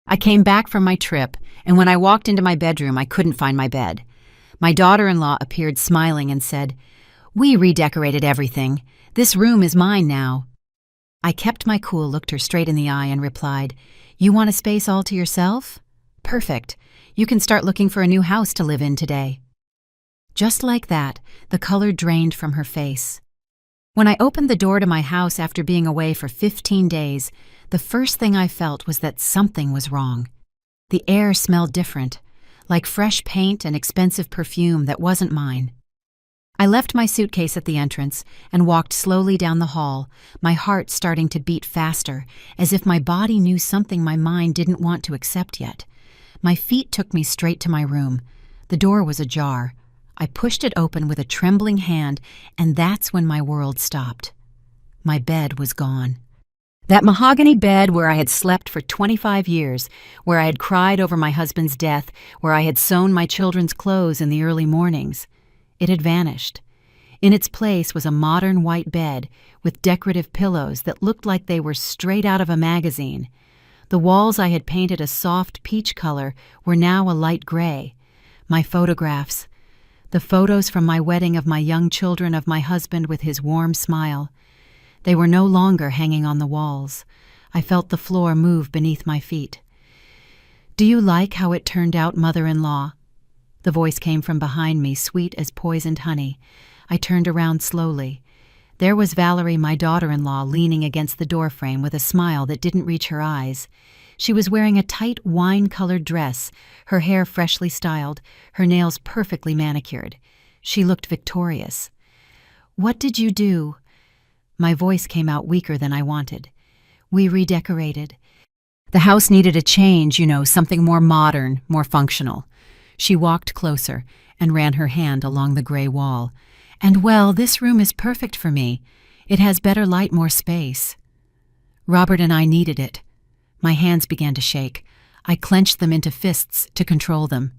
I came back from my trip, and when I walked into my bedroom, I couldn't find my bed. My daughter-in-law appeared smiling and said, "We redecorated everything. This room is mine now." I kept my cool, looked her straight in the eye, and replied, "You want a space all to yourself? Perfect. You can start looking for a new house to live in today." Just like that, the color drained from her face. When I opened the door to my house after being away for 15 days, the first thing I felt was that something was wrong. The air smelled different, like fresh paint and expensive perfume that wasn't mine. I left my suitcase at the entrance and walked slowly down the hall, my heart starting to beat faster, as if my body knew something my mind didn't want to accept yet. My feet took me straight to my room. The door was ajar. I pushed it open with a trembling hand, and that's when my world stopped. My bed was gone. That mahogany bed where I had slept for 25 years, where I had cried over my husband's death, where I had sewn my children's clothes in the early mornings. It had vanished. In its place was a modern white bed with decorative pillows that looked like they were straight out of a magazine. The walls I had painted a soft peach color were now a light gray. My photographs, the photos from my wedding of my young children, of my husband with his warm smile, they were no longer hanging on the walls. I felt the floor move beneath my feet. "Do you like how it turned out, mother-in-law?" The voice came from behind me, sweet as poisoned honey. I turned around slowly. There was Valerie, my daughter-in-law, leaning against the doorframe with a smile that didn't reach her eyes. She was wearing a tight wine-colored dress, her hair freshly styled, her nails perfectly manicured. She looked victorious. "What did you do?" My voice came out weaker than I wanted. "We redecorated. The house needed a change, something more modern, more functional." She walked closer and ran her hand along the gray wall. "And well, this room is perfect for me. It has better light, more space. Robert and I needed it." My hands began to shake. I clenched them into fists to control them.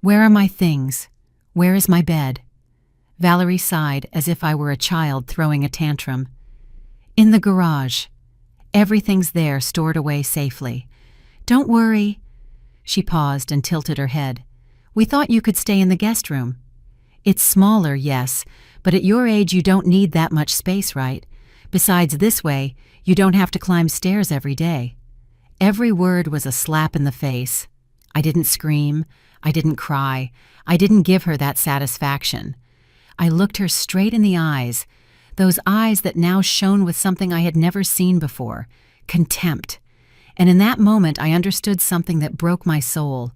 "Where are my things? Where is my bed?" Valerie sighed as if I were a child throwing a tantrum. "In the garage. Everything's there, stored away safely. Don't worry." She paused and tilted her head. "We thought you could stay in the guest room. It's smaller, yes, but at your age you don't need that much space, right? Besides, this way, you don't have to climb stairs every day." Every word was a slap in the face. I didn't scream. I didn't cry. I didn't give her that satisfaction. I looked her straight in the eyes, those eyes that now shone with something I had never seen before, contempt. And in that moment I understood something that broke my soul.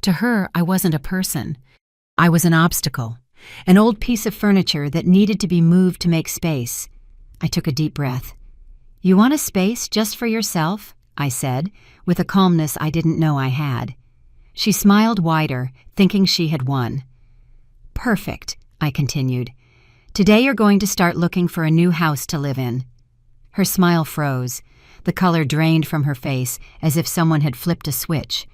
To her, I wasn't a person. I was an obstacle, an old piece of furniture that needed to be moved to make space. I took a deep breath. "You want a space just for yourself?" I said, with a calmness I didn't know I had. She smiled wider, thinking she had won. "Perfect," I continued. "Today you're going to start looking for a new house to live in." Her smile froze. The color drained from her face as if someone had flipped a switch.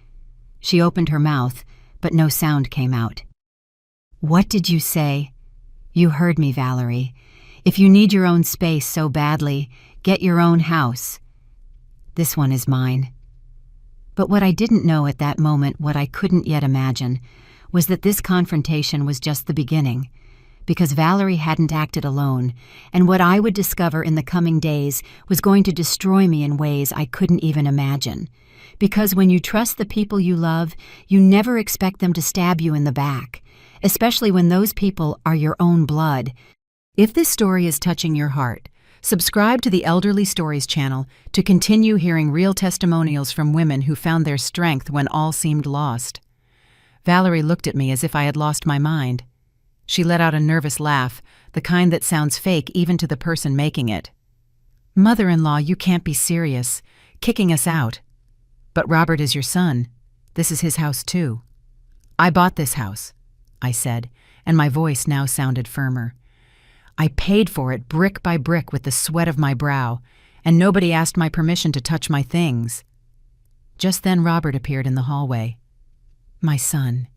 She opened her mouth, but no sound came out. "What did you say?" "You heard me, Valerie. If you need your own space so badly, get your own house. This one is mine." But what I didn't know at that moment, what I couldn't yet imagine, was that this confrontation was just the beginning, because Valerie hadn't acted alone, and what I would discover in the coming days was going to destroy me in ways I couldn't even imagine. Because when you trust the people you love, you never expect them to stab you in the back, especially when those people are your own blood. If this story is touching your heart, subscribe to the Elderly Stories channel to continue hearing real testimonials from women who found their strength when all seemed lost. Valerie looked at me as if I had lost my mind. She let out a nervous laugh, the kind that sounds fake even to the person making it. "Mother-in-law, you can't be serious. Kicking us out." "But Robert is your son. This is his house too." "I bought this house," I said, and my voice now sounded firmer. "I paid for it brick by brick with the sweat of my brow, and nobody asked my permission to touch my things." Just then Robert appeared in the hallway. My son.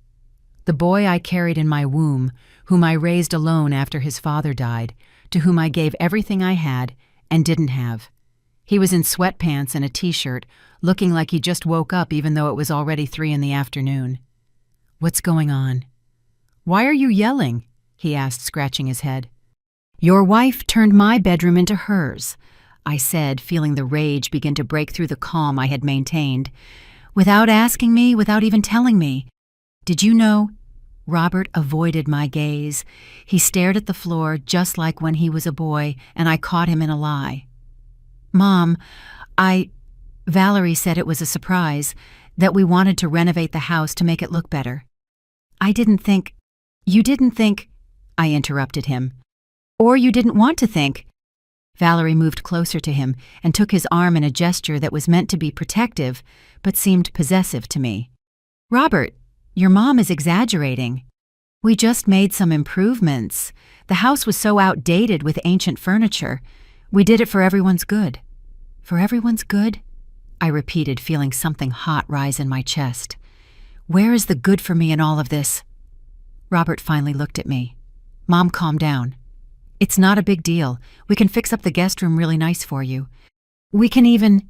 The boy I carried in my womb, whom I raised alone after his father died, to whom I gave everything I had and didn't have. He was in sweatpants and a t-shirt, looking like he just woke up even though it was already 3 in the afternoon. "What's going on?" "Why are you yelling?" he asked, scratching his head. "Your wife turned my bedroom into hers," I said, feeling the rage begin to break through the calm I had maintained. "Without asking me, without even telling me. Did you know?" Robert avoided my gaze. He stared at the floor just like when he was a boy, and I caught him in a lie. "Mom, Valerie said it was a surprise, that we wanted to renovate the house to make it look better." "I didn't think—" "You didn't think—" I interrupted him. "Or you didn't want to think." Valerie moved closer to him and took his arm in a gesture that was meant to be protective, but seemed possessive to me. "Robert, your mom is exaggerating. We just made some improvements. The house was so outdated with ancient furniture. We did it for everyone's good." "For everyone's good?" I repeated, feeling something hot rise in my chest. "Where is the good for me in all of this?" Robert finally looked at me. "Mom, calm down. It's not a big deal. We can fix up the guest room really nice for you. We can even—"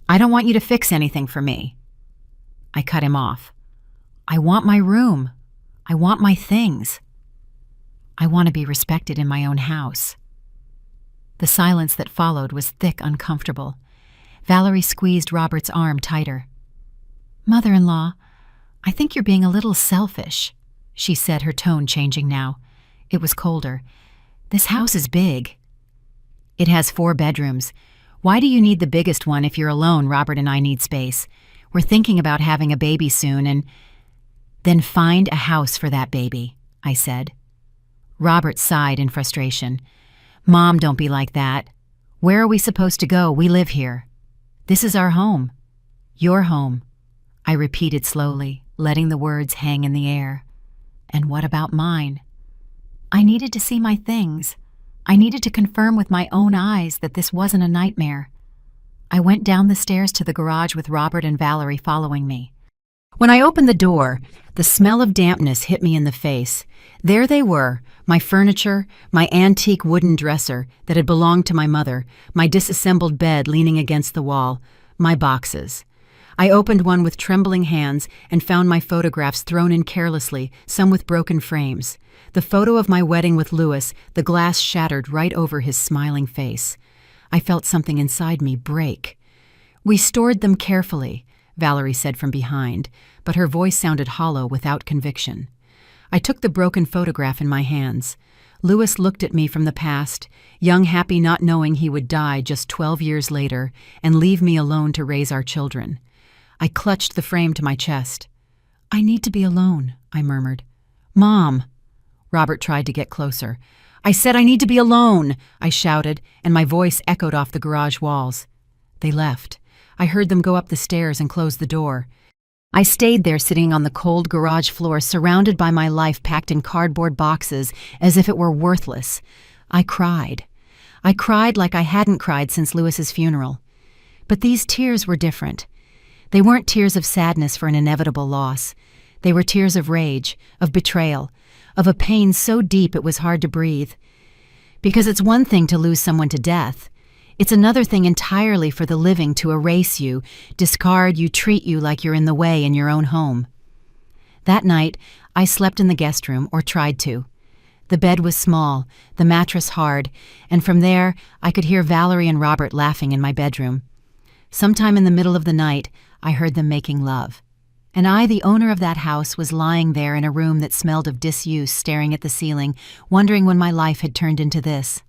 "I don't want you to fix anything for me." I cut him off. "I want my room. I want my things. I want to be respected in my own house." The silence that followed was thick, uncomfortable. Valerie squeezed Robert's arm tighter. "Mother-in-law, I think you're being a little selfish," she said, her tone changing now. It was colder. "This house is big." "It has 4 bedrooms. Why do you need the biggest one if you're alone? Robert and I need space. We're thinking about having a baby soon and—" "Then find a house for that baby," I said. Robert sighed in frustration. "Mom, don't be like that. Where are we supposed to go? We live here. This is our home. Your home," I repeated slowly, letting the words hang in the air. "And what about mine?" I needed to see my things. I needed to confirm with my own eyes that this wasn't a nightmare. I went down the stairs to the garage with Robert and Valerie following me. When I opened the door, the smell of dampness hit me in the face. There they were, my furniture, my antique wooden dresser that had belonged to my mother, my disassembled bed leaning against the wall, my boxes. I opened one with trembling hands and found my photographs thrown in carelessly, some with broken frames. The photo of my wedding with Louis, the glass shattered right over his smiling face. I felt something inside me break. "We stored them carefully," Valerie said from behind, but her voice sounded hollow without conviction. I took the broken photograph in my hands. Louis looked at me from the past, young, happy, not knowing he would die just 12 years later and leave me alone to raise our children. I clutched the frame to my chest. "I need to be alone," I murmured. "Mom!" Robert tried to get closer. "I said I need to be alone!" I shouted, and my voice echoed off the garage walls. They left. I heard them go up the stairs and close the door. I stayed there sitting on the cold garage floor, surrounded by my life packed in cardboard boxes as if it were worthless. I cried. I cried like I hadn't cried since Louis's funeral. But these tears were different. They weren't tears of sadness for an inevitable loss. They were tears of rage, of betrayal, of a pain so deep it was hard to breathe. Because it's one thing to lose someone to death. It's another thing entirely for the living to erase you, discard you, treat you like you're in the way in your own home. That night, I slept in the guest room, or tried to. The bed was small, the mattress hard, and from there I could hear Valerie and Robert laughing in my bedroom. Sometime in the middle of the night, I heard them making love. And I, the owner of that house, was lying there in a room that smelled of disuse, staring at the ceiling, wondering when my life had turned into this.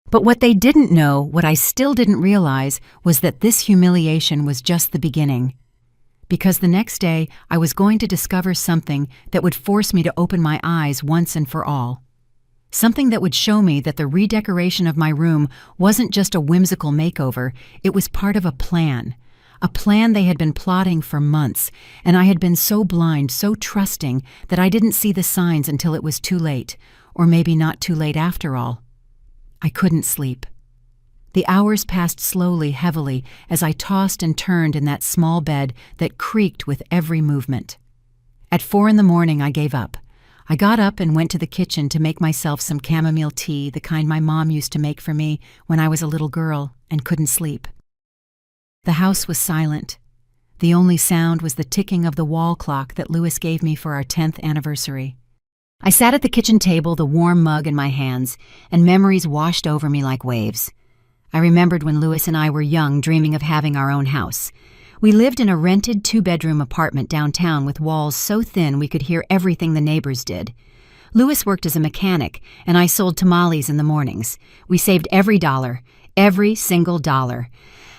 But what they didn't know, what I still didn't realize, was that this humiliation was just the beginning. Because the next day, I was going to discover something that would force me to open my eyes once and for all. Something that would show me that the redecoration of my room wasn't just a whimsical makeover, it was part of a plan they had been plotting for months, and I had been so blind, so trusting, that I didn't see the signs until it was too late, or maybe not too late after all. I couldn't sleep. The hours passed slowly, heavily, as I tossed and turned in that small bed that creaked with every movement. At 4 in the morning, I gave up. I got up and went to the kitchen to make myself some chamomile tea, the kind my mom used to make for me when I was a little girl and couldn't sleep. The house was silent. The only sound was the ticking of the wall clock that Louis gave me for our 10th anniversary. I sat at the kitchen table, the warm mug in my hands, and memories washed over me like waves. I remembered when Louis and I were young, dreaming of having our own house. We lived in a rented 2-bedroom apartment downtown with walls so thin we could hear everything the neighbors did. Louis worked as a mechanic, and I sold tamales in the mornings. We saved every dollar, every single dollar.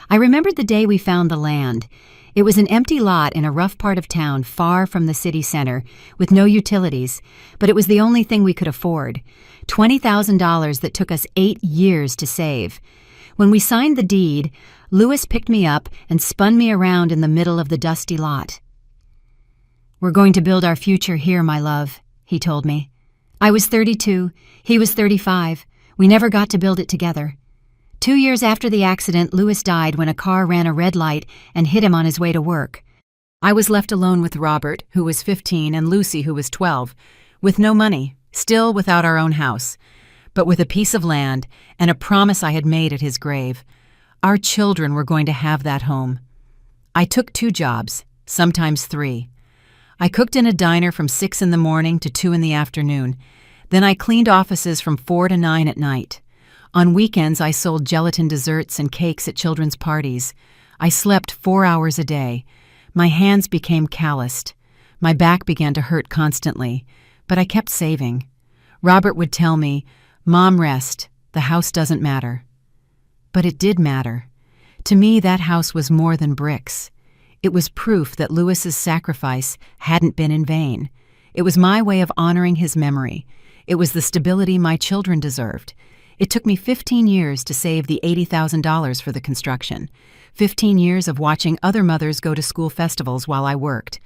I remembered the day we found the land. It was an empty lot in a rough part of town far from the city center, with no utilities, but it was the only thing we could afford. $20,000 that took us 8 years to save. When we signed the deed, Louis picked me up and spun me around in the middle of the dusty lot. "We're going to build our future here, my love," he told me. I was 32, he was 35. We never got to build it together. 2 years after the accident, Louis died when a car ran a red light and hit him on his way to work. I was left alone with Robert, who was 15, and Lucy, who was 12, with no money, still without our own house, but with a piece of land and a promise I had made at his grave. Our children were going to have that home. I took 2 jobs, sometimes 3. I cooked in a diner from 6 in the morning to 2 in the afternoon. Then I cleaned offices from 4 to 9 at night. On weekends, I sold gelatin desserts and cakes at children's parties. I slept 4 hours a day. My hands became calloused. My back began to hurt constantly, but I kept saving. Robert would tell me, "Mom, rest. The house doesn't matter." But it did matter. To me, that house was more than bricks. It was proof that Louis's sacrifice hadn't been in vain. It was my way of honoring his memory. It was the stability my children deserved. It took me 15 years to save the $80,000 for the construction. 15 years of watching other mothers go to school festivals while I worked.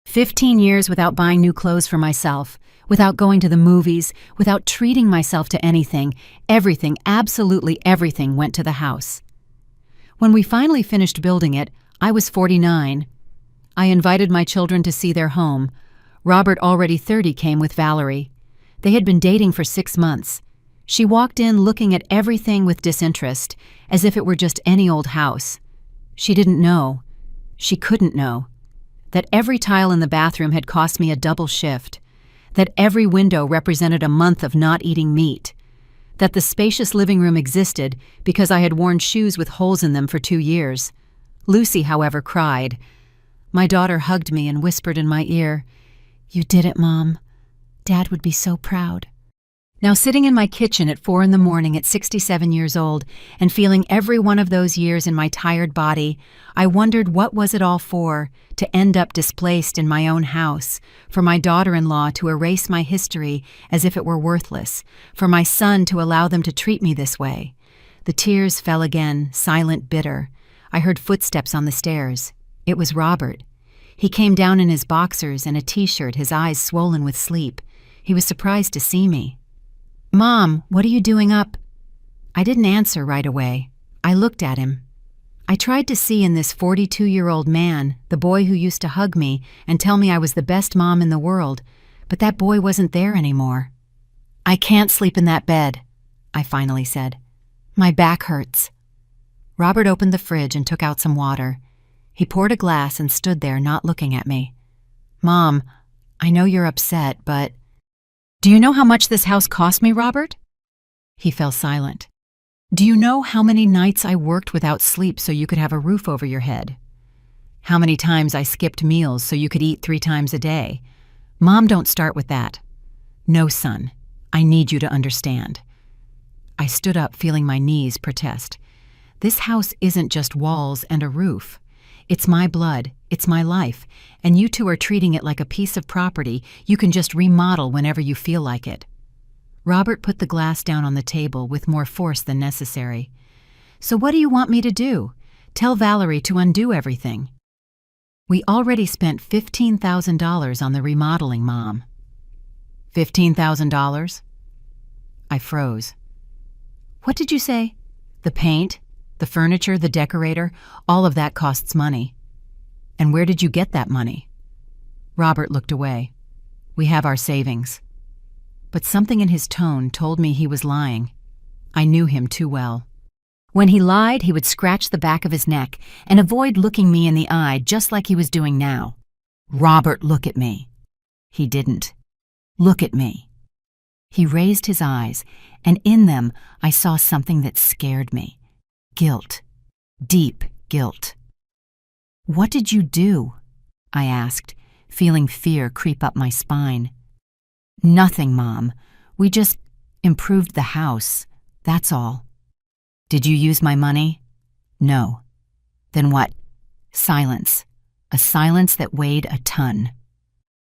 15 years without buying new clothes for myself, without going to the movies, without treating myself to anything. Everything, absolutely everything, went to the house. When we finally finished building it, I was 49. I invited my children to see their home. Robert, already 30, came with Valerie. They had been dating for 6 months. She walked in looking at everything with disinterest, as if it were just any old house. She didn't know. She couldn't know. That every tile in the bathroom had cost me a double shift. That every window represented a month of not eating meat. That the spacious living room existed because I had worn shoes with holes in them for 2 years. Lucy, however, cried. My daughter hugged me and whispered in my ear, "You did it, Mom. Dad would be so proud." Now, sitting in my kitchen at 4 in the morning at 67 years old and feeling every one of those years in my tired body, I wondered what was it all for, to end up displaced in my own house, for my daughter-in-law to erase my history as if it were worthless, for my son to allow them to treat me this way. The tears fell again, silent, bitter. I heard footsteps on the stairs. It was Robert. He came down in his boxers and a t-shirt, his eyes swollen with sleep. He was surprised to see me. "Mom, what are you doing up?" I didn't answer right away. I looked at him. I tried to see in this 42-year-old man the boy who used to hug me and tell me I was the best mom in the world, but that boy wasn't there anymore. "I can't sleep in that bed," I finally said. "My back hurts." Robert opened the fridge and took out some water. He poured a glass and stood there, not looking at me. "Mom, I know you're upset, but..." "Do you know how much this house cost me, Robert?" He fell silent. "Do you know how many nights I worked without sleep so you could have a roof over your head? How many times I skipped meals so you could eat 3 times a day? Mom, don't start with that. No, son, I need you to understand." I stood up, feeling my knees protest. This house isn't just walls and a roof. It's my blood, it's my life, and you two are treating it like a piece of property you can just remodel whenever you feel like it. Robert put the glass down on the table with more force than necessary. "So what do you want me to do? Tell Valerie to undo everything." "We already spent $15,000 on the remodeling, Mom." $15,000? I froze. "What did you say?" "The paint, the furniture, the decorator, all of that costs money." "And where did you get that money?" Robert looked away. "We have our savings." but something in his tone told me he was lying. I knew him too well. When he lied, he would scratch the back of his neck and avoid looking me in the eye just like he was doing now. "Robert, look at me." He didn't. "Look at me." He raised his eyes, and in them I saw something that scared me. Guilt. Deep guilt. "What did you do?" I asked, feeling fear creep up my spine. "Nothing, Mom. We just improved the house. That's all." "Did you use my money?" "No." "Then what?" Silence. A silence that weighed a ton.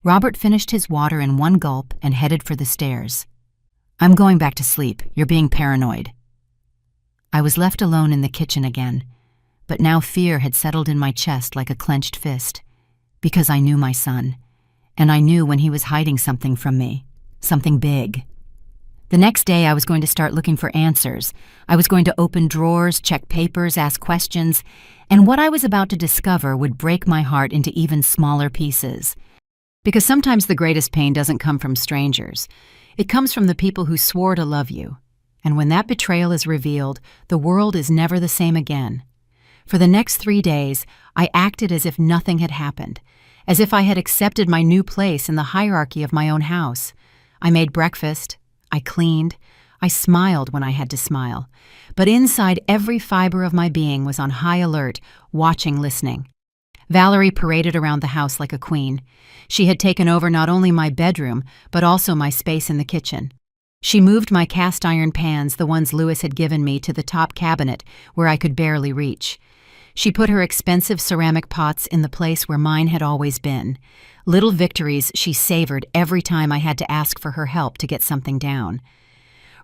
Robert finished his water in one gulp and headed for the stairs. "I'm going back to sleep. You're being paranoid." I was left alone in the kitchen again, but now fear had settled in my chest like a clenched fist, because I knew my son, and I knew when he was hiding something from me, something big. The next day I was going to start looking for answers. I was going to open drawers, check papers, ask questions, and what I was about to discover would break my heart into even smaller pieces. Because sometimes the greatest pain doesn't come from strangers. It comes from the people who swore to love you. And when that betrayal is revealed, the world is never the same again. For the next 3 days, I acted as if nothing had happened, as if I had accepted my new place in the hierarchy of my own house. I made breakfast, I cleaned, I smiled when I had to smile. But inside, every fiber of my being was on high alert, watching, listening. Valerie paraded around the house like a queen. She had taken over not only my bedroom, but also my space in the kitchen. She moved my cast iron pans, the ones Louis had given me, to the top cabinet where I could barely reach. She put her expensive ceramic pots in the place where mine had always been. Little victories she savored every time I had to ask for her help to get something down.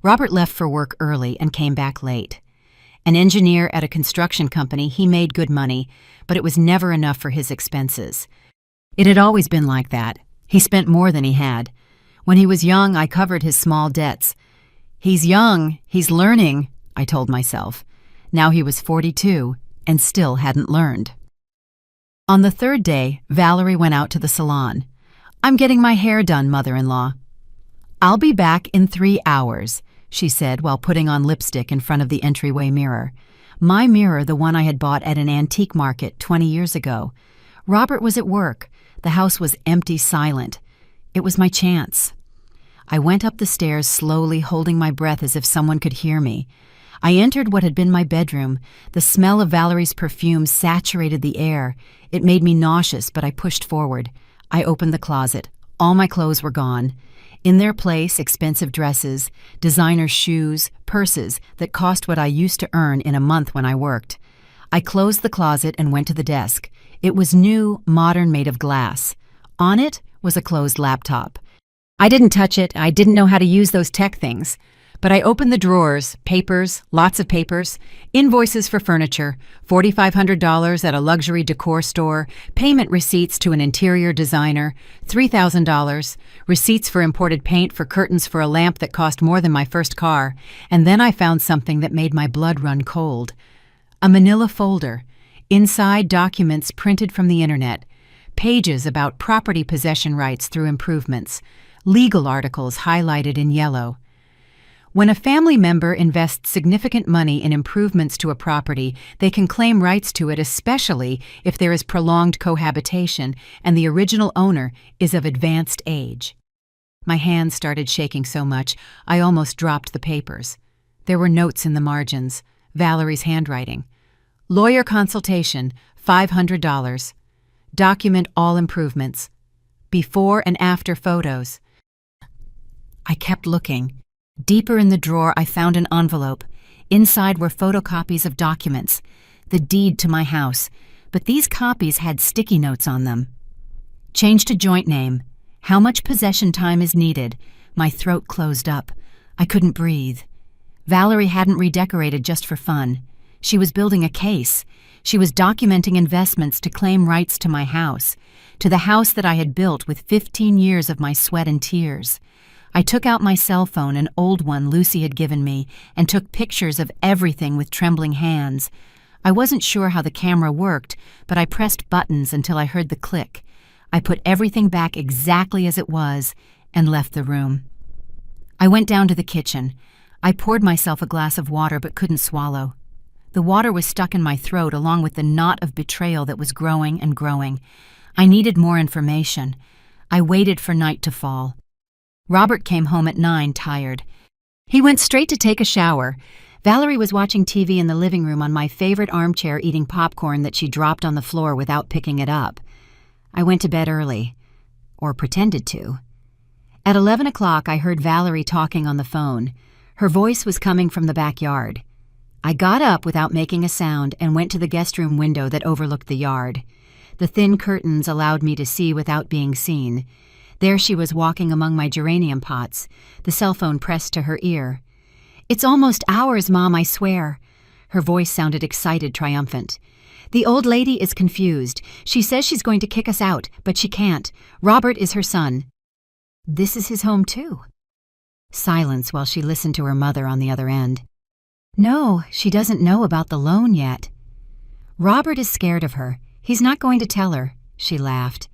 Robert left for work early and came back late. An engineer at a construction company, he made good money, but it was never enough for his expenses. It had always been like that. He spent more than he had. When he was young, I covered his small debts. He's young, he's learning, I told myself. Now he was 42 and still hadn't learned. On the third day, Valerie went out to the salon. "I'm getting my hair done, mother-in-law." "I'll be back in 3 hours," she said while putting on lipstick in front of the entryway mirror. My mirror, the one I had bought at an antique market 20 years ago. Robert was at work. The house was empty, silent. It was my chance. I went up the stairs slowly, holding my breath as if someone could hear me. I entered what had been my bedroom. The smell of Valerie's perfume saturated the air. It made me nauseous, but I pushed forward. I opened the closet. All my clothes were gone. In their place, expensive dresses, designer shoes, purses that cost what I used to earn in a month when I worked. I closed the closet and went to the desk. It was new, modern, made of glass. On it was a closed laptop. I didn't touch it. I didn't know how to use those tech things. But I opened the drawers, papers, lots of papers, invoices for furniture, $4,500 at a luxury decor store, payment receipts to an interior designer, $3,000, receipts for imported paint for curtains for a lamp that cost more than my first car, and then I found something that made my blood run cold. A manila folder. Inside, documents printed from the internet, pages about property possession rights through improvements, legal articles highlighted in yellow. When a family member invests significant money in improvements to a property, they can claim rights to it, especially if there is prolonged cohabitation and the original owner is of advanced age. My hands started shaking so much, I almost dropped the papers. There were notes in the margins, Valerie's handwriting. Lawyer consultation, $500. Document all improvements. Before and after photos. I kept looking. Deeper in the drawer, I found an envelope. Inside were photocopies of documents, the deed to my house, but these copies had sticky notes on them. Change to joint name. How much possession time is needed? My throat closed up. I couldn't breathe. Valerie hadn't redecorated just for fun. She was building a case. She was documenting investments to claim rights to my house, to the house that I had built with 15 years of my sweat and tears. I took out my cell phone, an old one Lucy had given me, and took pictures of everything with trembling hands. I wasn't sure how the camera worked, but I pressed buttons until I heard the click. I put everything back exactly as it was and left the room. I went down to the kitchen. I poured myself a glass of water but couldn't swallow. The water was stuck in my throat along with the knot of betrayal that was growing and growing. I needed more information. I waited for night to fall. Robert came home at 9, tired. He went straight to take a shower. Valerie was watching TV in the living room on my favorite armchair eating popcorn that she dropped on the floor without picking it up. I went to bed early. Or pretended to. At 11 o'clock, I heard Valerie talking on the phone. Her voice was coming from the backyard. I got up without making a sound and went to the guest room window that overlooked the yard. The thin curtains allowed me to see without being seen. There she was walking among my geranium pots, the cell phone pressed to her ear. "It's almost ours, Mom, I swear." Her voice sounded excited, triumphant. "The old lady is confused. She says she's going to kick us out, but she can't. Robert is her son." "This is his home, too." Silence while she listened to her mother on the other end. "No, she doesn't know about the loan yet." "Robert is scared of her. He's not going to tell her," she laughed.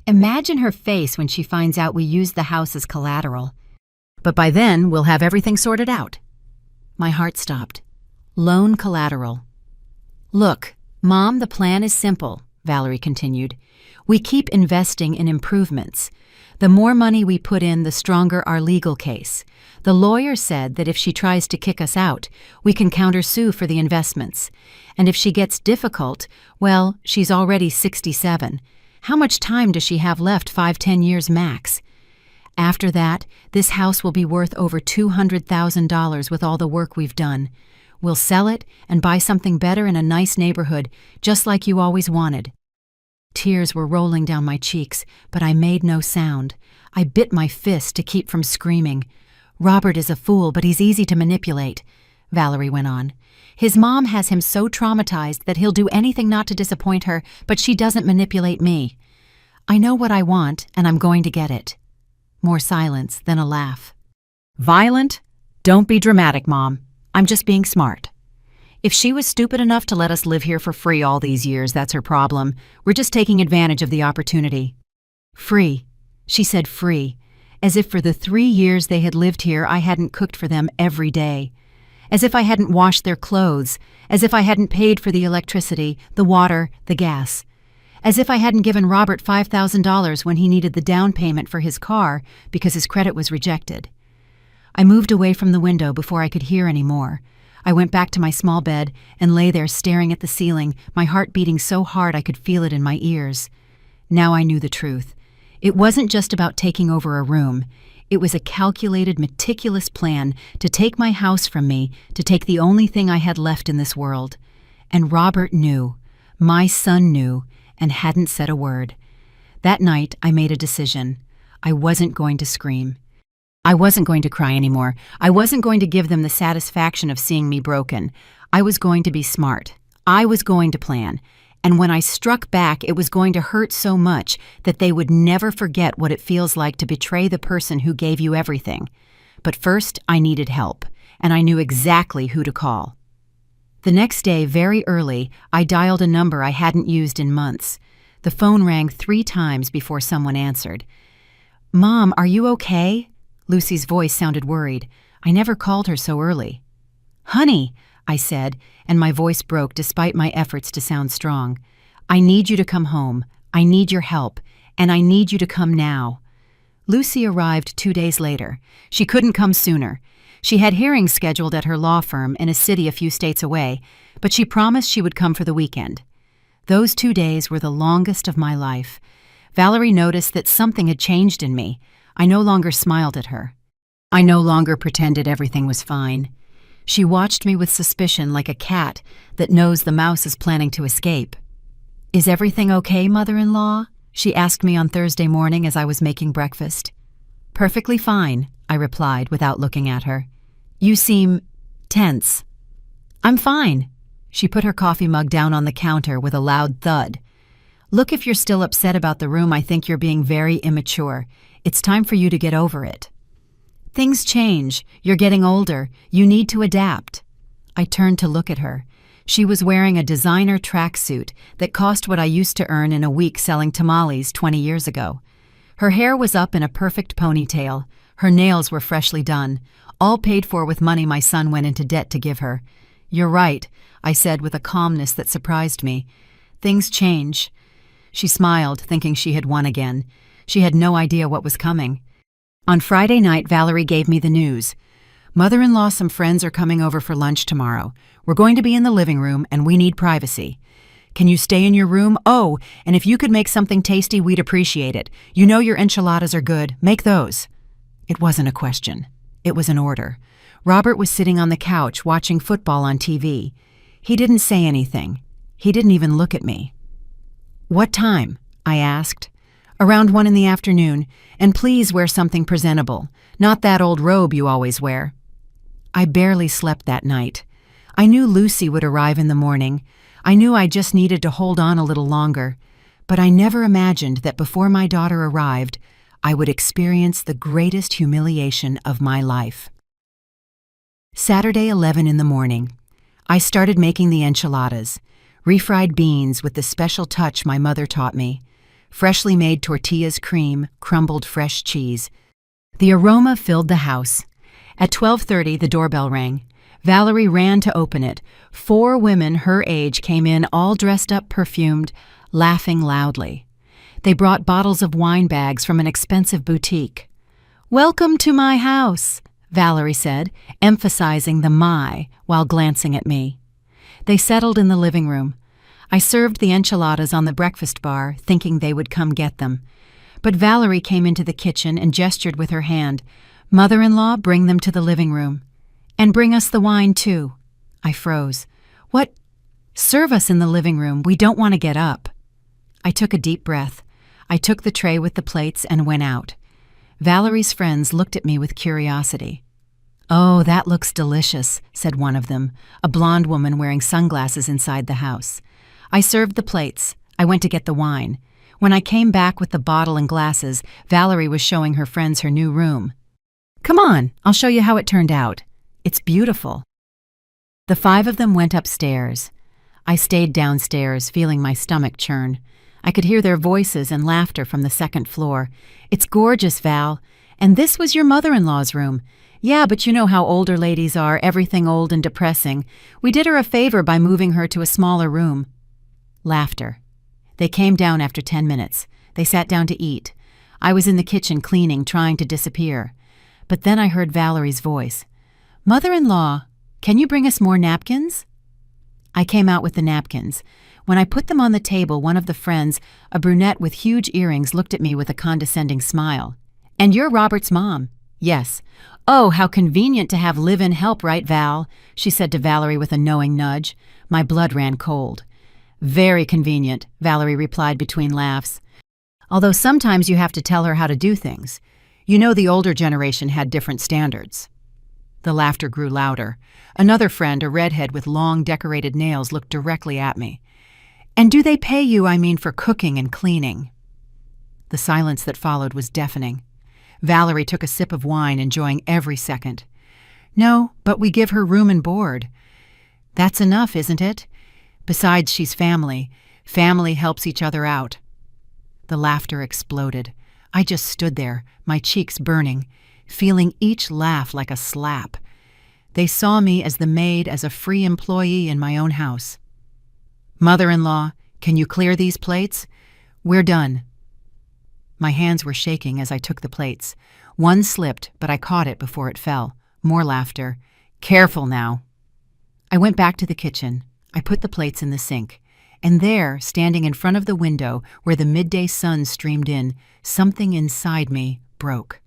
"Imagine her face when she finds out we used the house as collateral." "But by then, we'll have everything sorted out." My heart stopped. Loan collateral. "Look, Mom, the plan is simple," Valerie continued. "We keep investing in improvements. The more money we put in, the stronger our legal case. The lawyer said that if she tries to kick us out, we can countersue for the investments. And if she gets difficult, well, she's already 67. How much time does she have left? 5-10 years max. After that, this house will be worth over $200,000 with all the work we've done. We'll sell it and buy something better in a nice neighborhood, just like you always wanted." Tears were rolling down my cheeks, but I made no sound. I bit my fist to keep from screaming. "Robert is a fool, but he's easy to manipulate," Valerie went on. "His mom has him so traumatized that he'll do anything not to disappoint her, but she doesn't manipulate me. I know what I want, and I'm going to get it." More silence, then a laugh. "Violent? Don't be dramatic, Mom. I'm just being smart. If she was stupid enough to let us live here for free all these years, that's her problem. We're just taking advantage of the opportunity." "Free." She said free, as if for the 3 years they had lived here I hadn't cooked for them every day. As if I hadn't washed their clothes, as if I hadn't paid for the electricity, the water, the gas. As if I hadn't given Robert $5,000 when he needed the down payment for his car because his credit was rejected. I moved away from the window before I could hear any more. I went back to my small bed and lay there staring at the ceiling, my heart beating so hard I could feel it in my ears. Now I knew the truth. It wasn't just about taking over a room. It was a calculated, meticulous plan to take my house from me, to take the only thing I had left in this world. And Robert knew. My son knew, and hadn't said a word. That night, I made a decision. I wasn't going to scream. I wasn't going to cry anymore. I wasn't going to give them the satisfaction of seeing me broken. I was going to be smart. I was going to plan. And when I struck back, it was going to hurt so much that they would never forget what it feels like to betray the person who gave you everything. But first, I needed help, and I knew exactly who to call. The next day, very early, I dialed a number I hadn't used in months. The phone rang 3 times before someone answered. "Mom, are you okay?" Lucy's voice sounded worried. I never called her so early. "Honey," I said, and my voice broke despite my efforts to sound strong. "I need you to come home. I need your help, and I need you to come now." Lucy arrived 2 days later. She couldn't come sooner. She had hearings scheduled at her law firm in a city a few states away, but she promised she would come for the weekend. Those 2 days were the longest of my life. Valerie noticed that something had changed in me. I no longer smiled at her. I no longer pretended everything was fine. She watched me with suspicion like a cat that knows the mouse is planning to escape. "Is everything okay, mother-in-law?" she asked me on Thursday morning as I was making breakfast. "Perfectly fine," I replied without looking at her. "You seem tense." "I'm fine." She put her coffee mug down on the counter with a loud thud. "Look, if you're still upset about the room, I think you're being very immature. It's time for you to get over it. Things change. You're getting older. You need to adapt." I turned to look at her. She was wearing a designer tracksuit that cost what I used to earn in a week selling tamales 20 years ago. Her hair was up in a perfect ponytail. Her nails were freshly done, all paid for with money my son went into debt to give her. "You're right," I said with a calmness that surprised me. "Things change." She smiled, thinking she had won again. She had no idea what was coming. On Friday night, Valerie gave me the news. "Mother-in-law, some friends are coming over for lunch tomorrow. We're going to be in the living room, and we need privacy. Can you stay in your room? Oh, and if you could make something tasty, we'd appreciate it. You know your enchiladas are good. Make those." It wasn't a question. It was an order. Robert was sitting on the couch watching football on TV. He didn't say anything. He didn't even look at me. "What time?" I asked. "Around 1 in the afternoon, and please wear something presentable, not that old robe you always wear." I barely slept that night. I knew Lucy would arrive in the morning. I knew I just needed to hold on a little longer, but I never imagined that before my daughter arrived, I would experience the greatest humiliation of my life. Saturday, 11 in the morning. I started making the enchiladas, refried beans with the special touch my mother taught me, freshly made tortillas, cream, crumbled fresh cheese. The aroma filled the house. At 12:30, the doorbell rang. Valerie ran to open it. 4 women her age came in, all dressed up, perfumed, laughing loudly. They brought bottles of wine bags from an expensive boutique. "Welcome to my house," Valerie said, emphasizing the "my" while glancing at me. They settled in the living room. I served the enchiladas on the breakfast bar, thinking they would come get them. But Valerie came into the kitchen and gestured with her hand. "Mother-in-law, bring them to the living room. And bring us the wine, too." I froze. "What? Serve us in the living room. We don't want to get up." I took a deep breath. I took the tray with the plates and went out. Valerie's friends looked at me with curiosity. "Oh, that looks delicious," said one of them, a blonde woman wearing sunglasses inside the house. I served the plates. I went to get the wine. When I came back with the bottle and glasses, Valerie was showing her friends her new room. "Come on, I'll show you how it turned out. It's beautiful." The 5 of them went upstairs. I stayed downstairs, feeling my stomach churn. I could hear their voices and laughter from the second floor. "It's gorgeous, Val. And this was your mother-in-law's room. Yeah, but you know how older ladies are, everything old and depressing. We did her a favor by moving her to a smaller room." Laughter. They came down after 10 minutes. They sat down to eat. I was in the kitchen cleaning, trying to disappear. But then I heard Valerie's voice. "Mother-in-law, can you bring us more napkins?" I came out with the napkins. When I put them on the table, one of the friends, a brunette with huge earrings, looked at me with a condescending smile. "And you're Robert's mom?" "Yes." "Oh, how convenient to have live-in help, right, Val?" she said to Valerie with a knowing nudge. My blood ran cold. "Very convenient," Valerie replied between laughs. "Although sometimes you have to tell her how to do things. You know the older generation had different standards." The laughter grew louder. Another friend, a redhead with long, decorated nails, looked directly at me. "And do they pay you, for cooking and cleaning?" The silence that followed was deafening. Valerie took a sip of wine, enjoying every second. "No, but we give her room and board." "That's enough, isn't it? Besides, she's family. Family helps each other out." The laughter exploded. I just stood there, my cheeks burning, feeling each laugh like a slap. They saw me as the maid, as a free employee in my own house. "Mother-in-law, can you clear these plates? We're done." My hands were shaking as I took the plates. One slipped, but I caught it before it fell. More laughter. "Careful now." I went back to the kitchen. I put the plates in the sink. And there, standing in front of the window where the midday sun streamed in, something inside me broke.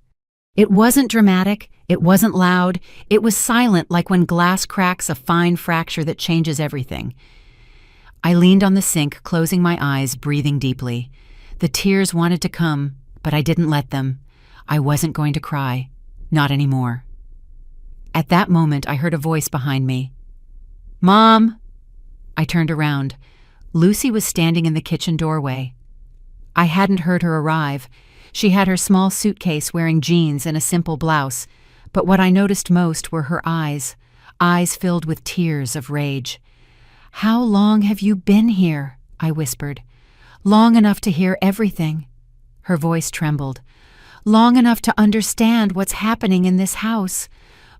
It wasn't dramatic, it wasn't loud, it was silent, like when glass cracks a fine fracture that changes everything. I leaned on the sink, closing my eyes, breathing deeply. The tears wanted to come, but I didn't let them. I wasn't going to cry. Not anymore. At that moment, I heard a voice behind me. "Mom!" I turned around. Lucy was standing in the kitchen doorway. I hadn't heard her arrive. She had her small suitcase, wearing jeans and a simple blouse, but what I noticed most were her eyes filled with tears of rage. "How long have you been here?" I whispered. "Long enough to hear everything." Her voice trembled. long enough to understand what's happening in this house."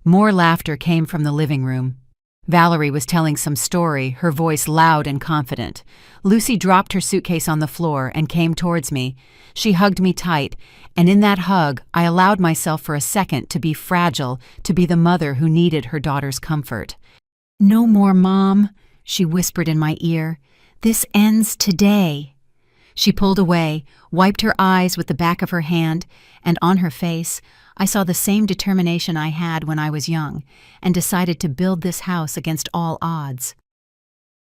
More laughter came from the living room. Valerie was telling some story, her voice loud and confident. Lucy dropped her suitcase on the floor and came towards me. She hugged me tight, and in that hug, I allowed myself for a second to be fragile, to be the mother who needed her daughter's comfort. "No more, Mom," she whispered in my ear. "This ends today." She pulled away, wiped her eyes with the back of her hand, and on her face, I saw the same determination I had when I was young, and decided to build this house against all odds.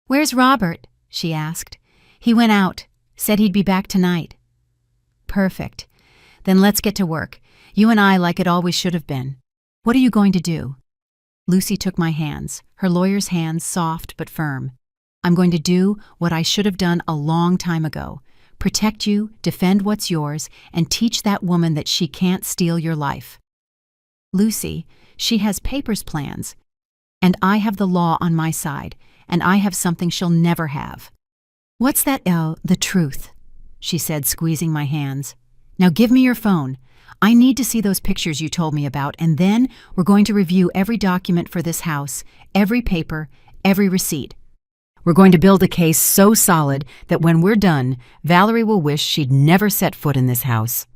"Where's Robert?" she asked. "He went out, said he'd be back tonight." "Perfect. Then let's get to work. You and I like it always should have been. What are you going to do?" Lucy took my hands, her lawyer's hands soft but firm. "I'm going to do what I should have done a long time ago. Protect you, defend what's yours, and teach that woman that she can't steal your life. Lucy, she has papers plans, and I have the law on my side, and I have something she'll never have." "What's that, the truth?" she said, squeezing my hands. "Now give me your phone. I need to see those pictures you told me about, and then we're going to review every document for this house, every paper, every receipt. We're going to build a case so solid that when we're done, Valerie will wish she'd never set foot in this house."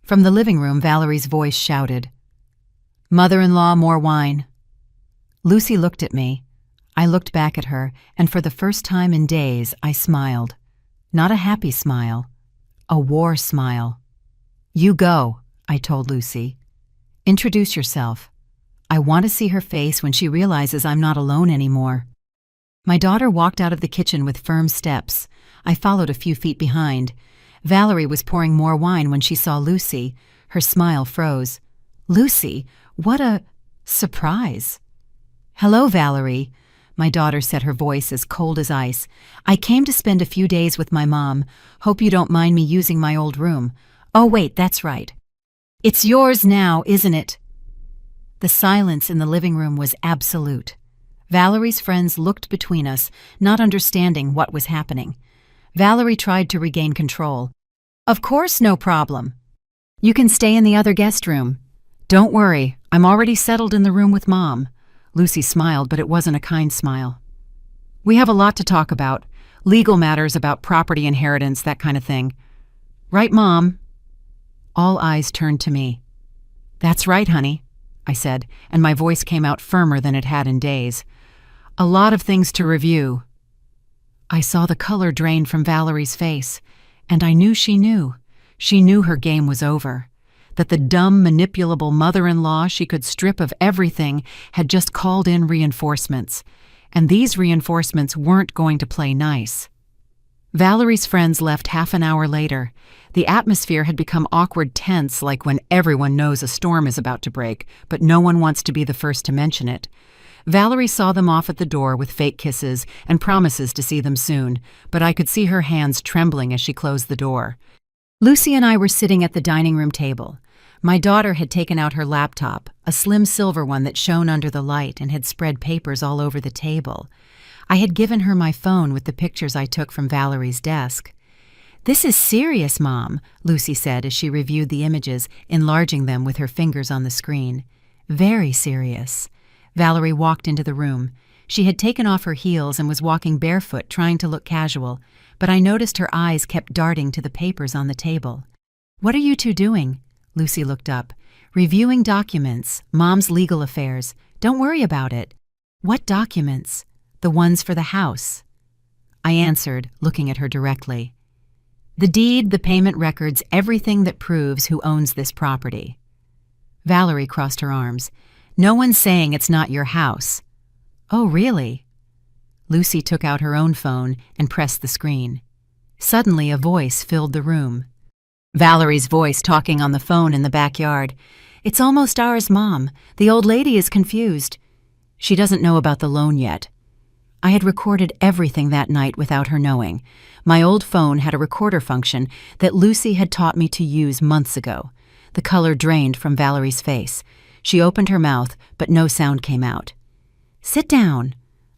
From the living room, Valerie's voice shouted, "Mother-in-law, more wine." Lucy looked at me. I looked back at her, and for the first time in days, I smiled. Not a happy smile, a war smile. "You go," I told Lucy. "Introduce yourself. I want to see her face when she realizes I'm not alone anymore." My daughter walked out of the kitchen with firm steps. I followed a few feet behind. Valerie was pouring more wine when she saw Lucy. Her smile froze. "Lucy, what a surprise." "Hello, Valerie." My daughter said, her voice as cold as ice. "I came to spend a few days with my mom. Hope you don't mind me using my old room. Oh, wait, that's right. It's yours now, isn't it?" The silence in the living room was absolute. Valerie's friends looked between us, not understanding what was happening. Valerie tried to regain control. "Of course, no problem. You can stay in the other guest room. Don't worry, I'm already settled in the room with Mom." Lucy smiled, but it wasn't a kind smile. "We have a lot to talk about. Legal matters about property inheritance, that kind of thing. Right, Mom?" All eyes turned to me. "That's right, honey," I said, and my voice came out firmer than it had in days. "A lot of things to review." I saw the color drain from Valerie's face, and I knew she knew. She knew her game was over, that the dumb, manipulable mother-in-law she could strip of everything had just called in reinforcements, and these reinforcements weren't going to play nice. Valerie's friends left half an hour later. The atmosphere had become awkward tense, like when everyone knows a storm is about to break, but no one wants to be the first to mention it. Valerie saw them off at the door with fake kisses and promises to see them soon, but I could see her hands trembling as she closed the door. Lucy and I were sitting at the dining room table. My daughter had taken out her laptop, a slim silver one that shone under the light, and had spread papers all over the table. I had given her my phone with the pictures I took from Valerie's desk. "This is serious, Mom," Lucy said as she reviewed the images, enlarging them with her fingers on the screen. "Very serious." Valerie walked into the room. She had taken off her heels and was walking barefoot, trying to look casual, but I noticed her eyes kept darting to the papers on the table. "What are you two doing?" Lucy looked up. "Reviewing documents, Mom's legal affairs. Don't worry about it." "What documents?" "The ones for the house." I answered, looking at her directly. "The deed, the payment records, everything that proves who owns this property." Valerie crossed her arms. "No one's saying it's not your house." "Oh, really?" Lucy took out her own phone and pressed the screen. Suddenly, a voice filled the room. Valerie's voice talking on the phone in the backyard. "It's almost ours, Mom. The old lady is confused. She doesn't know about the loan yet." I had recorded everything that night without her knowing. My old phone had a recorder function that Lucy had taught me to use months ago. The color drained from Valerie's face. She opened her mouth, but no sound came out. "Sit down,"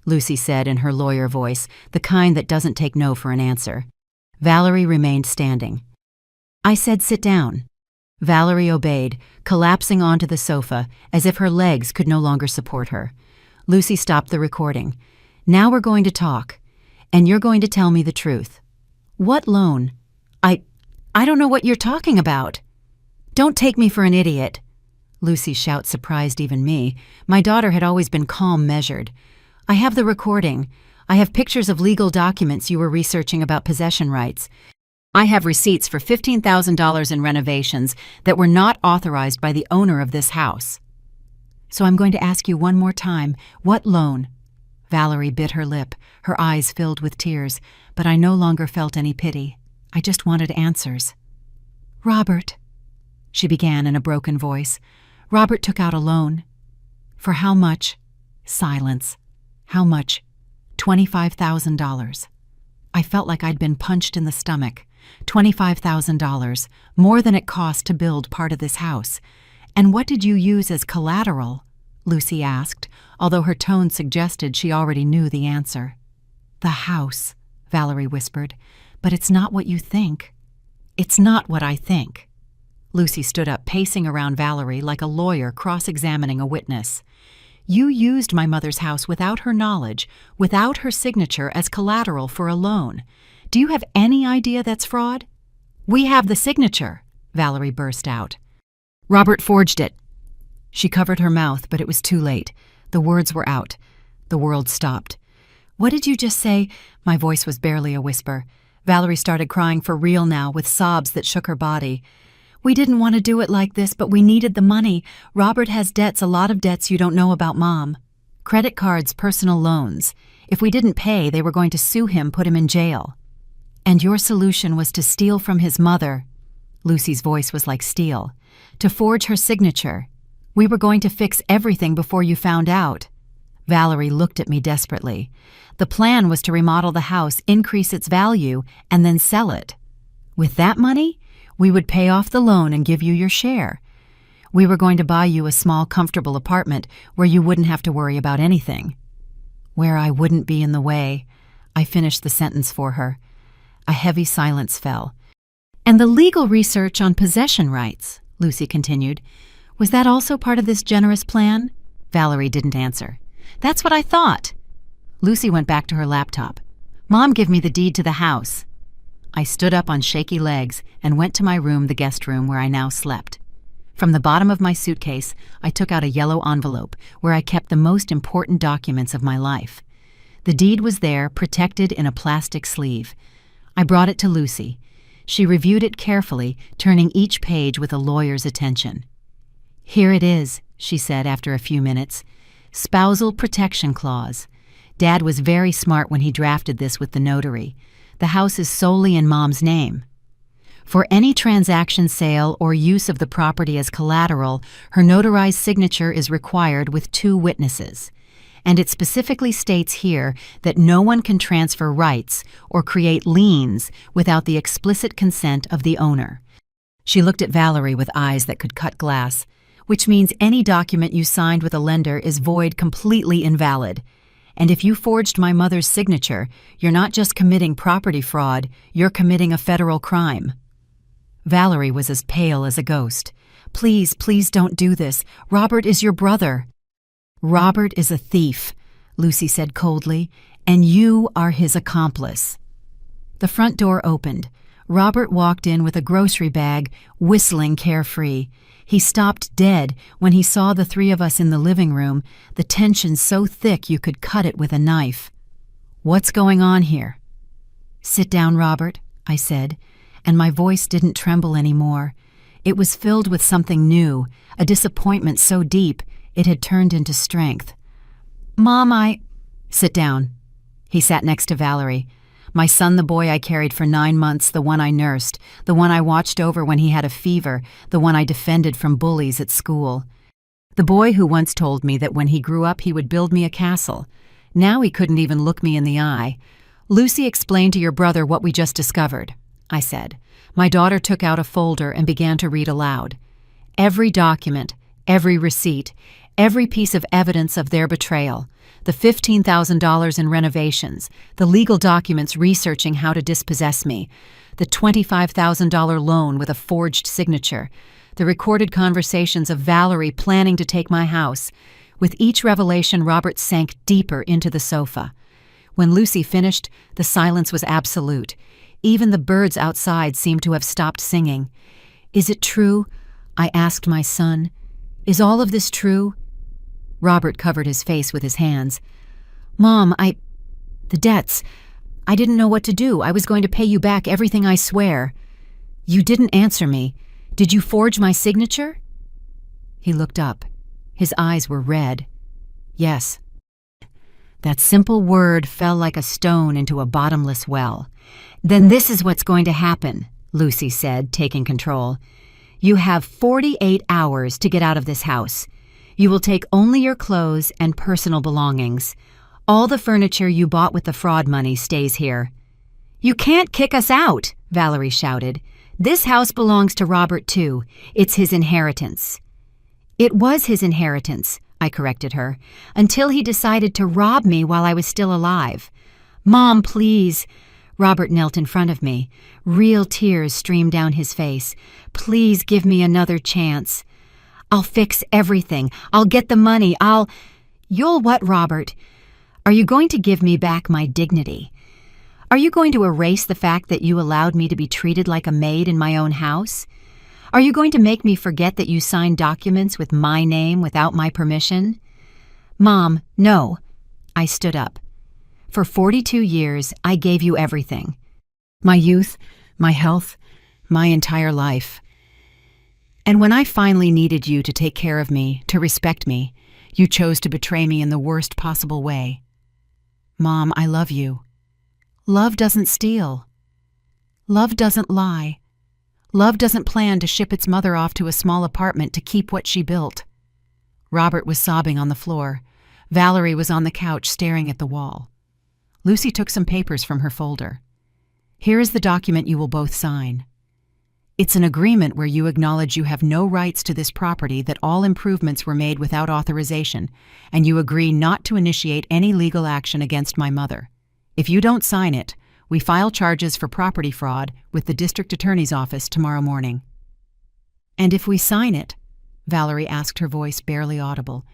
Lucy said in her lawyer voice, the kind that doesn't take no for an answer. Valerie remained standing. I said sit down. Valerie obeyed, collapsing onto the sofa as if her legs could no longer support her. Lucy stopped the recording. Now we're going to talk, and you're going to tell me the truth. What loan? I don't know what you're talking about. Don't take me for an idiot. Lucy's shout surprised even me. My daughter had always been calm, measured. I have the recording. I have pictures of legal documents you were researching about possession rights. I have receipts for $15,000 in renovations that were not authorized by the owner of this house. So I'm going to ask you one more time, what loan? Valerie bit her lip, her eyes filled with tears, but I no longer felt any pity. I just wanted answers. Robert, she began in a broken voice. Robert took out a loan. For how much? Silence. How much? $25,000. I felt like I'd been punched in the stomach. $25,000, more than it cost to build part of this house. And what did you use as collateral? Lucy asked, although her tone suggested she already knew the answer. The house, Valerie whispered. But it's not what you think. It's not what I think. Lucy stood up, pacing around Valerie like a lawyer cross-examining a witness. You used my mother's house without her knowledge, without her signature as collateral for a loan. Do you have any idea that's fraud? We have the signature, Valerie burst out. Robert forged it. She covered her mouth, but it was too late. The words were out. The world stopped. What did you just say? My voice was barely a whisper. Valerie started crying for real now, with sobs that shook her body. We didn't want to do it like this, but we needed the money. Robert has debts, a lot of debts you don't know about, Mom. Credit cards, personal loans. If we didn't pay, they were going to sue him, put him in jail. And your solution was to steal from his mother. Lucy's voice was like steel. To forge her signature. We were going to fix everything before you found out. Valerie looked at me desperately. The plan was to remodel the house, increase its value, and then sell it. With that money, we would pay off the loan and give you your share. We were going to buy you a small, comfortable apartment where you wouldn't have to worry about anything. Where I wouldn't be in the way. I finished the sentence for her. A heavy silence fell. And the legal research on possession rights, Lucy continued. Was that also part of this generous plan? Valerie didn't answer. That's what I thought. Lucy went back to her laptop. Mom, give me the deed to the house. I stood up on shaky legs and went to my room, the guest room where I now slept. From the bottom of my suitcase, I took out a yellow envelope where I kept the most important documents of my life. The deed was there, protected in a plastic sleeve. I brought it to Lucy. She reviewed it carefully, turning each page with a lawyer's attention. Here it is, she said after a few minutes. Spousal Protection Clause. Dad was very smart when he drafted this with the notary. The house is solely in Mom's name. For any transaction, sale, or use of the property as collateral, her notarized signature is required with 2 witnesses. And it specifically states here that no one can transfer rights or create liens without the explicit consent of the owner. She looked at Valerie with eyes that could cut glass, which means any document you signed with a lender is void, completely invalid. And if you forged my mother's signature, you're not just committing property fraud, you're committing a federal crime. Valerie was as pale as a ghost. Please, please don't do this. Robert is your brother. Robert is a thief, Lucy said coldly, and you are his accomplice. The front door opened. Robert walked in with a grocery bag, whistling carefree. He stopped dead when he saw the 3 of us in the living room, the tension so thick you could cut it with a knife. What's going on here? Sit down, Robert, I said, and my voice didn't tremble anymore. It was filled with something new, a disappointment so deep it had turned into strength. Mom, Sit down. He sat next to Valerie. My son, the boy I carried for 9 months, the one I nursed, the one I watched over when he had a fever, the one I defended from bullies at school. The boy who once told me that when he grew up he would build me a castle. Now he couldn't even look me in the eye. Lucy explained to your brother what we just discovered, I said. My daughter took out a folder and began to read aloud. Every document, every receipt, every piece of evidence of their betrayal. The $15,000 in renovations, the legal documents researching how to dispossess me, the $25,000 loan with a forged signature, the recorded conversations of Valerie planning to take my house. With each revelation, Robert sank deeper into the sofa. When Lucy finished, the silence was absolute. Even the birds outside seemed to have stopped singing. "Is it true?" I asked my son. "Is all of this true?" Robert covered his face with his hands. "Mom, the debts. I didn't know what to do. I was going to pay you back everything, I swear." "You didn't answer me. Did you forge my signature?" He looked up. His eyes were red. "Yes." That simple word fell like a stone into a bottomless well. "Then this is what's going to happen," Lucy said, taking control. "You have 48 hours to get out of this house. You will take only your clothes and personal belongings. All the furniture you bought with the fraud money stays here." "You can't kick us out," Valerie shouted. "This house belongs to Robert, too. It's his inheritance." "It was his inheritance," I corrected her, "until he decided to rob me while I was still alive." "Mom, please." Robert knelt in front of me. Real tears streamed down his face. "Please give me another chance. I'll fix everything. I'll get the money. You'll what, Robert? Are you going to give me back my dignity? Are you going to erase the fact that you allowed me to be treated like a maid in my own house? Are you going to make me forget that you signed documents with my name without my permission?" "Mom, no." I stood up. "For 42 years, I gave you everything. My youth, my health, my entire life. And when I finally needed you to take care of me, to respect me, you chose to betray me in the worst possible way. Mom, I love you. Love doesn't steal. Love doesn't lie. Love doesn't plan to ship its mother off to a small apartment to keep what she built." Robert was sobbing on the floor. Valerie was on the couch staring at the wall. Lucy took some papers from her folder. "Here is the document you will both sign. It's an agreement where you acknowledge you have no rights to this property, that all improvements were made without authorization, and you agree not to initiate any legal action against my mother. If you don't sign it, we file charges for property fraud with the district attorney's office tomorrow morning." "And if we sign it?" Valerie asked, her voice barely audible.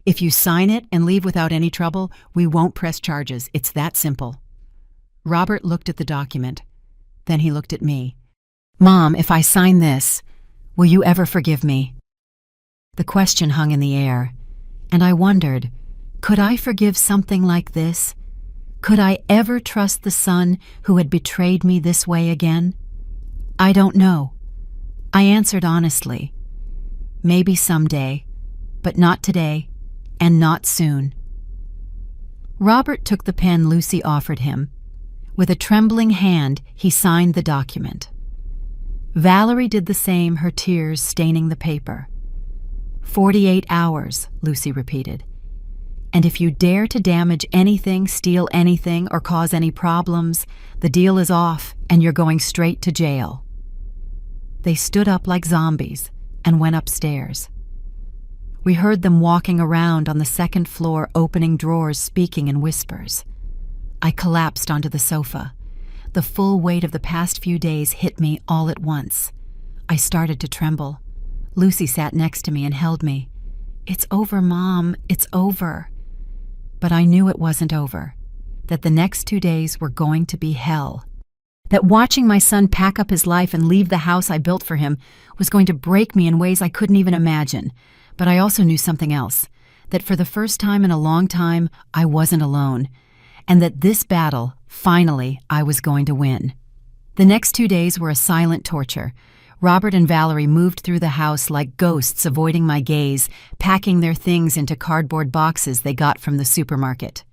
"If you sign it and leave without any trouble, we won't press charges. It's that simple." Robert looked at the document. Then he looked at me. "Mom, if I sign this, will you ever forgive me?" The question hung in the air, and I wondered, could I forgive something like this? Could I ever trust the son who had betrayed me this way again? I don't know. I answered honestly. Maybe someday, but not today, and not soon. Robert took the pen Lucy offered him. With a trembling hand, he signed the document. Valerie did the same, her tears staining the paper. 48 hours, Lucy repeated. "And if you dare to damage anything, steal anything, or cause any problems, the deal is off and you're going straight to jail." They stood up like zombies and went upstairs. We heard them walking around on the second floor, opening drawers, speaking in whispers. I collapsed onto the sofa. The full weight of the past few days hit me all at once. I started to tremble. Lucy sat next to me and held me. "It's over, Mom, it's over." But I knew it wasn't over, that the next 2 days were going to be hell. That watching my son pack up his life and leave the house I built for him was going to break me in ways I couldn't even imagine. But I also knew something else, that for the first time in a long time, I wasn't alone, and that this battle, finally, I was going to win. The next 2 days were a silent torture. Robert and Valerie moved through the house like ghosts, avoiding my gaze, packing their things into cardboard boxes they got from the supermarket.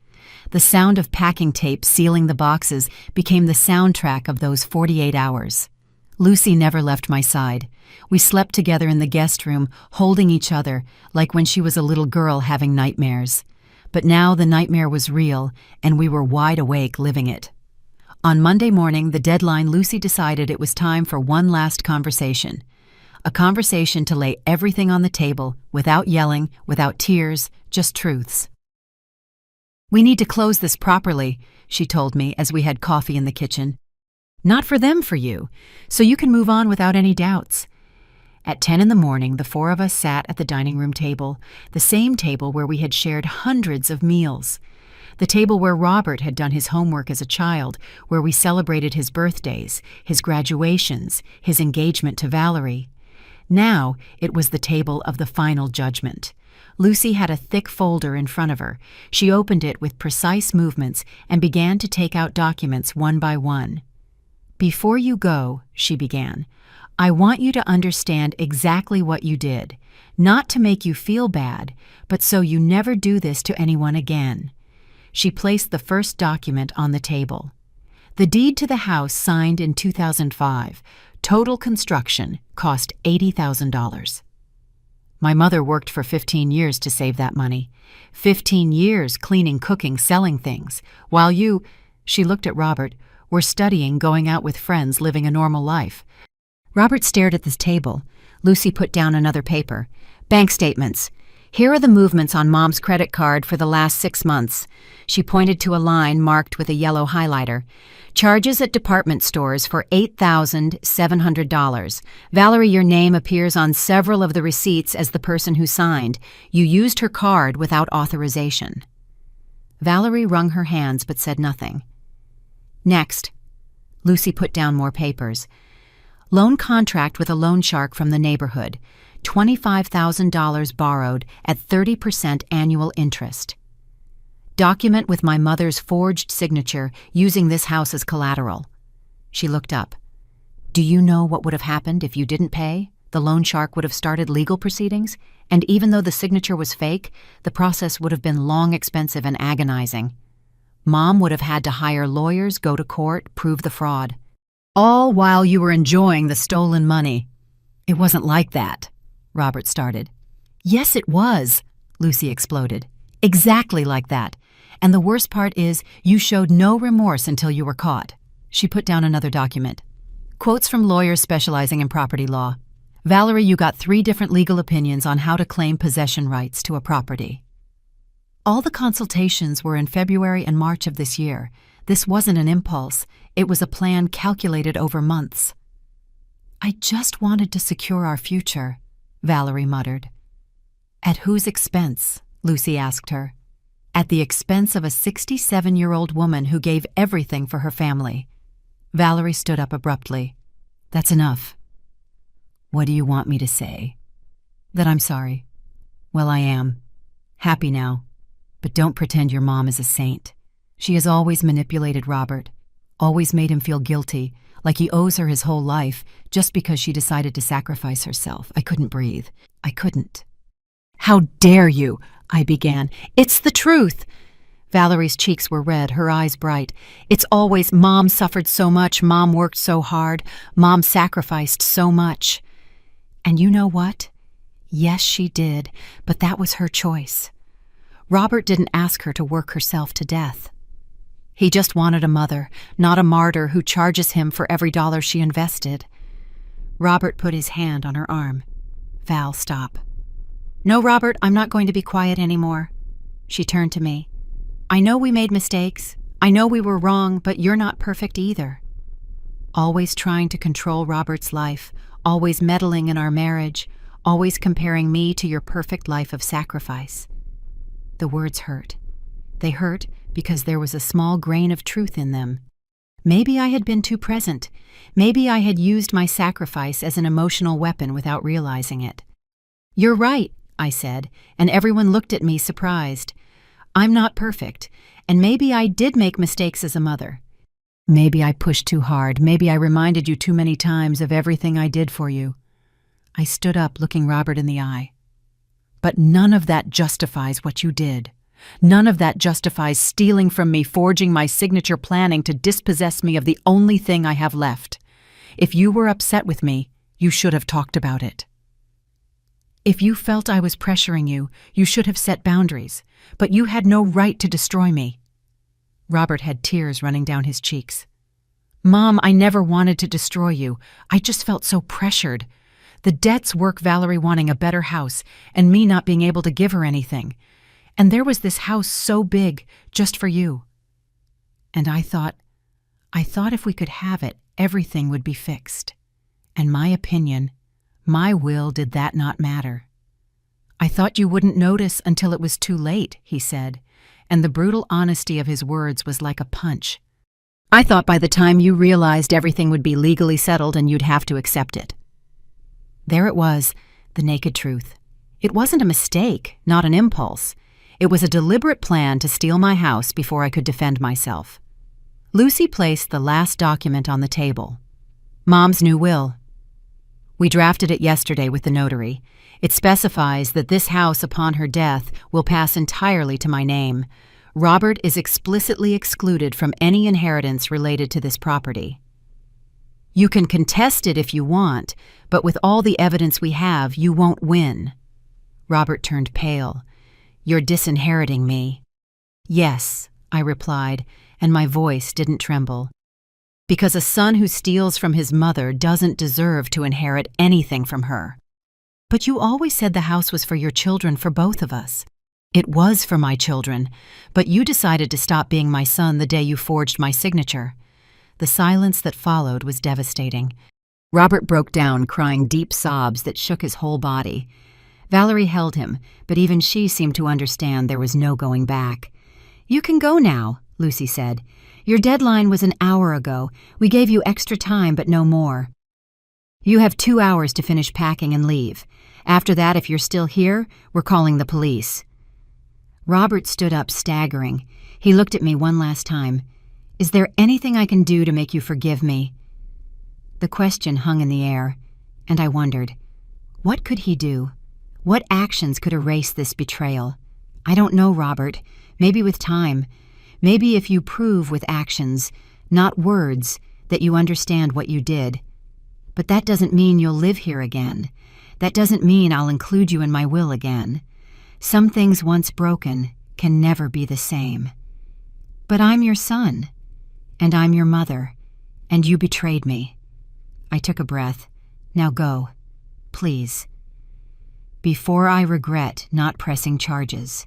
The sound of packing tape sealing the boxes became the soundtrack of those 48 hours. Lucy never left my side. We slept together in the guest room, holding each other, like when she was a little girl having nightmares. But now the nightmare was real, and we were wide awake living it. On Monday morning, the deadline, Lucy decided it was time for one last conversation. A conversation to lay everything on the table, without yelling, without tears, just truths. "We need to close this properly," she told me as we had coffee in the kitchen. Not for them, for you, so you can move on without any doubts. At 10 in the morning, the four of us sat at the dining room table, the same table where we had shared hundreds of meals. The table where Robert had done his homework as a child, where we celebrated his birthdays, his graduations, his engagement to Valerie. Now it was the table of the final judgment. Lucy had a thick folder in front of her. She opened it with precise movements and began to take out documents one by one. "Before you go," she began, "I want you to understand exactly what you did, not to make you feel bad, but so you never do this to anyone again." She placed the first document on the table. The deed to the house signed in 2005. Total construction cost $80,000. My mother worked for 15 years to save that money. 15 years cleaning, cooking, selling things, while you, she looked at Robert, were studying, going out with friends, living a normal life. Robert stared at this table. Lucy put down another paper. "Bank statements. Here are the movements on Mom's credit card for the last 6 months." She pointed to a line marked with a yellow highlighter. "Charges at department stores for $8,700. Valerie, your name appears on several of the receipts as the person who signed. You used her card without authorization." Valerie wrung her hands but said nothing. "Next." Lucy put down more papers. "Loan contract with a loan shark from the neighborhood. $25,000 borrowed at 30% annual interest. Document with my mother's forged signature using this house as collateral." She looked up. "Do you know what would have happened if you didn't pay? The loan shark would have started legal proceedings, and even though the signature was fake, the process would have been long, expensive, and agonizing. Mom would have had to hire lawyers, go to court, prove the fraud. All while you were enjoying the stolen money." "It wasn't like that," Robert started. "Yes, it was," Lucy exploded. "Exactly like that. And the worst part is you showed no remorse until you were caught." She put down another document. "Quotes from lawyers specializing in property law. Valerie, you got 3 different legal opinions on how to claim possession rights to a property. All the consultations were in February and March of this year. This wasn't an impulse. It was a plan calculated over months." "I just wanted to secure our future," Valerie muttered. "At whose expense?" Lucy asked her. "At the expense of a 67-year-old woman who gave everything for her family." Valerie stood up abruptly. "That's enough." "What do you want me to say?" "That I'm sorry." "Well, I am. Happy now. But don't pretend your mom is a saint. She has always manipulated Robert, always made him feel guilty, like he owes her his whole life, just because she decided to sacrifice herself. I couldn't breathe. I couldn't." "How dare you?" I began. "It's the truth." Valerie's cheeks were red, her eyes bright. "It's always, Mom suffered so much, Mom worked so hard, Mom sacrificed so much." And you know what? Yes, she did, but that was her choice. Robert didn't ask her to work herself to death. He just wanted a mother, not a martyr who charges him for every dollar she invested. Robert put his hand on her arm. "Val, stop." "No, Robert, I'm not going to be quiet anymore." She turned to me. "I know we made mistakes. I know we were wrong, but you're not perfect either." Always trying to control Robert's life, always meddling in our marriage, always comparing me to your perfect life of sacrifice. The words hurt. They hurt because there was a small grain of truth in them. Maybe I had been too present. Maybe I had used my sacrifice as an emotional weapon without realizing it. "You're right," I said, and everyone looked at me surprised. "I'm not perfect, and maybe I did make mistakes as a mother. Maybe I pushed too hard. Maybe I reminded you too many times of everything I did for you." I stood up, looking Robert in the eye. "But none of that justifies what you did. None of that justifies stealing from me, forging my signature, planning to dispossess me of the only thing I have left. If you were upset with me, you should have talked about it. If you felt I was pressuring you, you should have set boundaries, but you had no right to destroy me." Robert had tears running down his cheeks. "Mom, I never wanted to destroy you. I just felt so pressured. The debts work Valerie wanting a better house, and me not being able to give her anything. And there was this house so big, just for you. And I thought if we could have it, everything would be fixed. And my opinion, my will, did that not matter? I thought you wouldn't notice until it was too late, he said, and the brutal honesty of his words was like a punch. I thought by the time you realized everything would be legally settled and you'd have to accept it. There it was, the naked truth. It wasn't a mistake, not an impulse. It was a deliberate plan to steal my house before I could defend myself. Lucy placed the last document on the table. Mom's new will. We drafted it yesterday with the notary. It specifies that this house upon her death will pass entirely to my name. Robert is explicitly excluded from any inheritance related to this property. You can contest it if you want, but with all the evidence we have, you won't win. Robert turned pale. You're disinheriting me. Yes, I replied, and my voice didn't tremble. Because a son who steals from his mother doesn't deserve to inherit anything from her. But you always said the house was for your children, for both of us. It was for my children, but you decided to stop being my son the day you forged my signature. The silence that followed was devastating. Robert broke down, crying deep sobs that shook his whole body. Valerie held him, but even she seemed to understand there was no going back. You can go now, Lucy said. Your deadline was an hour ago. We gave you extra time, but no more. You have 2 hours to finish packing and leave. After that, if you're still here, we're calling the police. Robert stood up, staggering. He looked at me one last time. Is there anything I can do to make you forgive me? The question hung in the air, and I wondered, what could he do? What actions could erase this betrayal? I don't know, Robert. Maybe with time. Maybe if you prove with actions, not words, that you understand what you did. But that doesn't mean you'll live here again. That doesn't mean I'll include you in my will again. Some things once broken can never be the same. But I'm your son, and I'm your mother, and you betrayed me. I took a breath. Now go, please. Before I regret not pressing charges.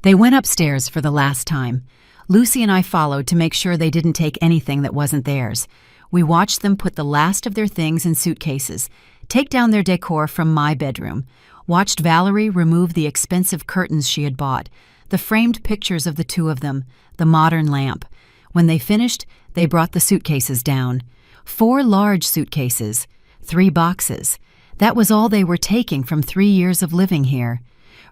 They went upstairs for the last time. Lucy and I followed to make sure they didn't take anything that wasn't theirs. We watched them put the last of their things in suitcases, take down their decor from my bedroom, watched Valerie remove the expensive curtains she had bought, the framed pictures of the two of them, the modern lamp. When they finished, they brought the suitcases down. 4 large suitcases, 3 boxes. That was all they were taking from 3 years of living here.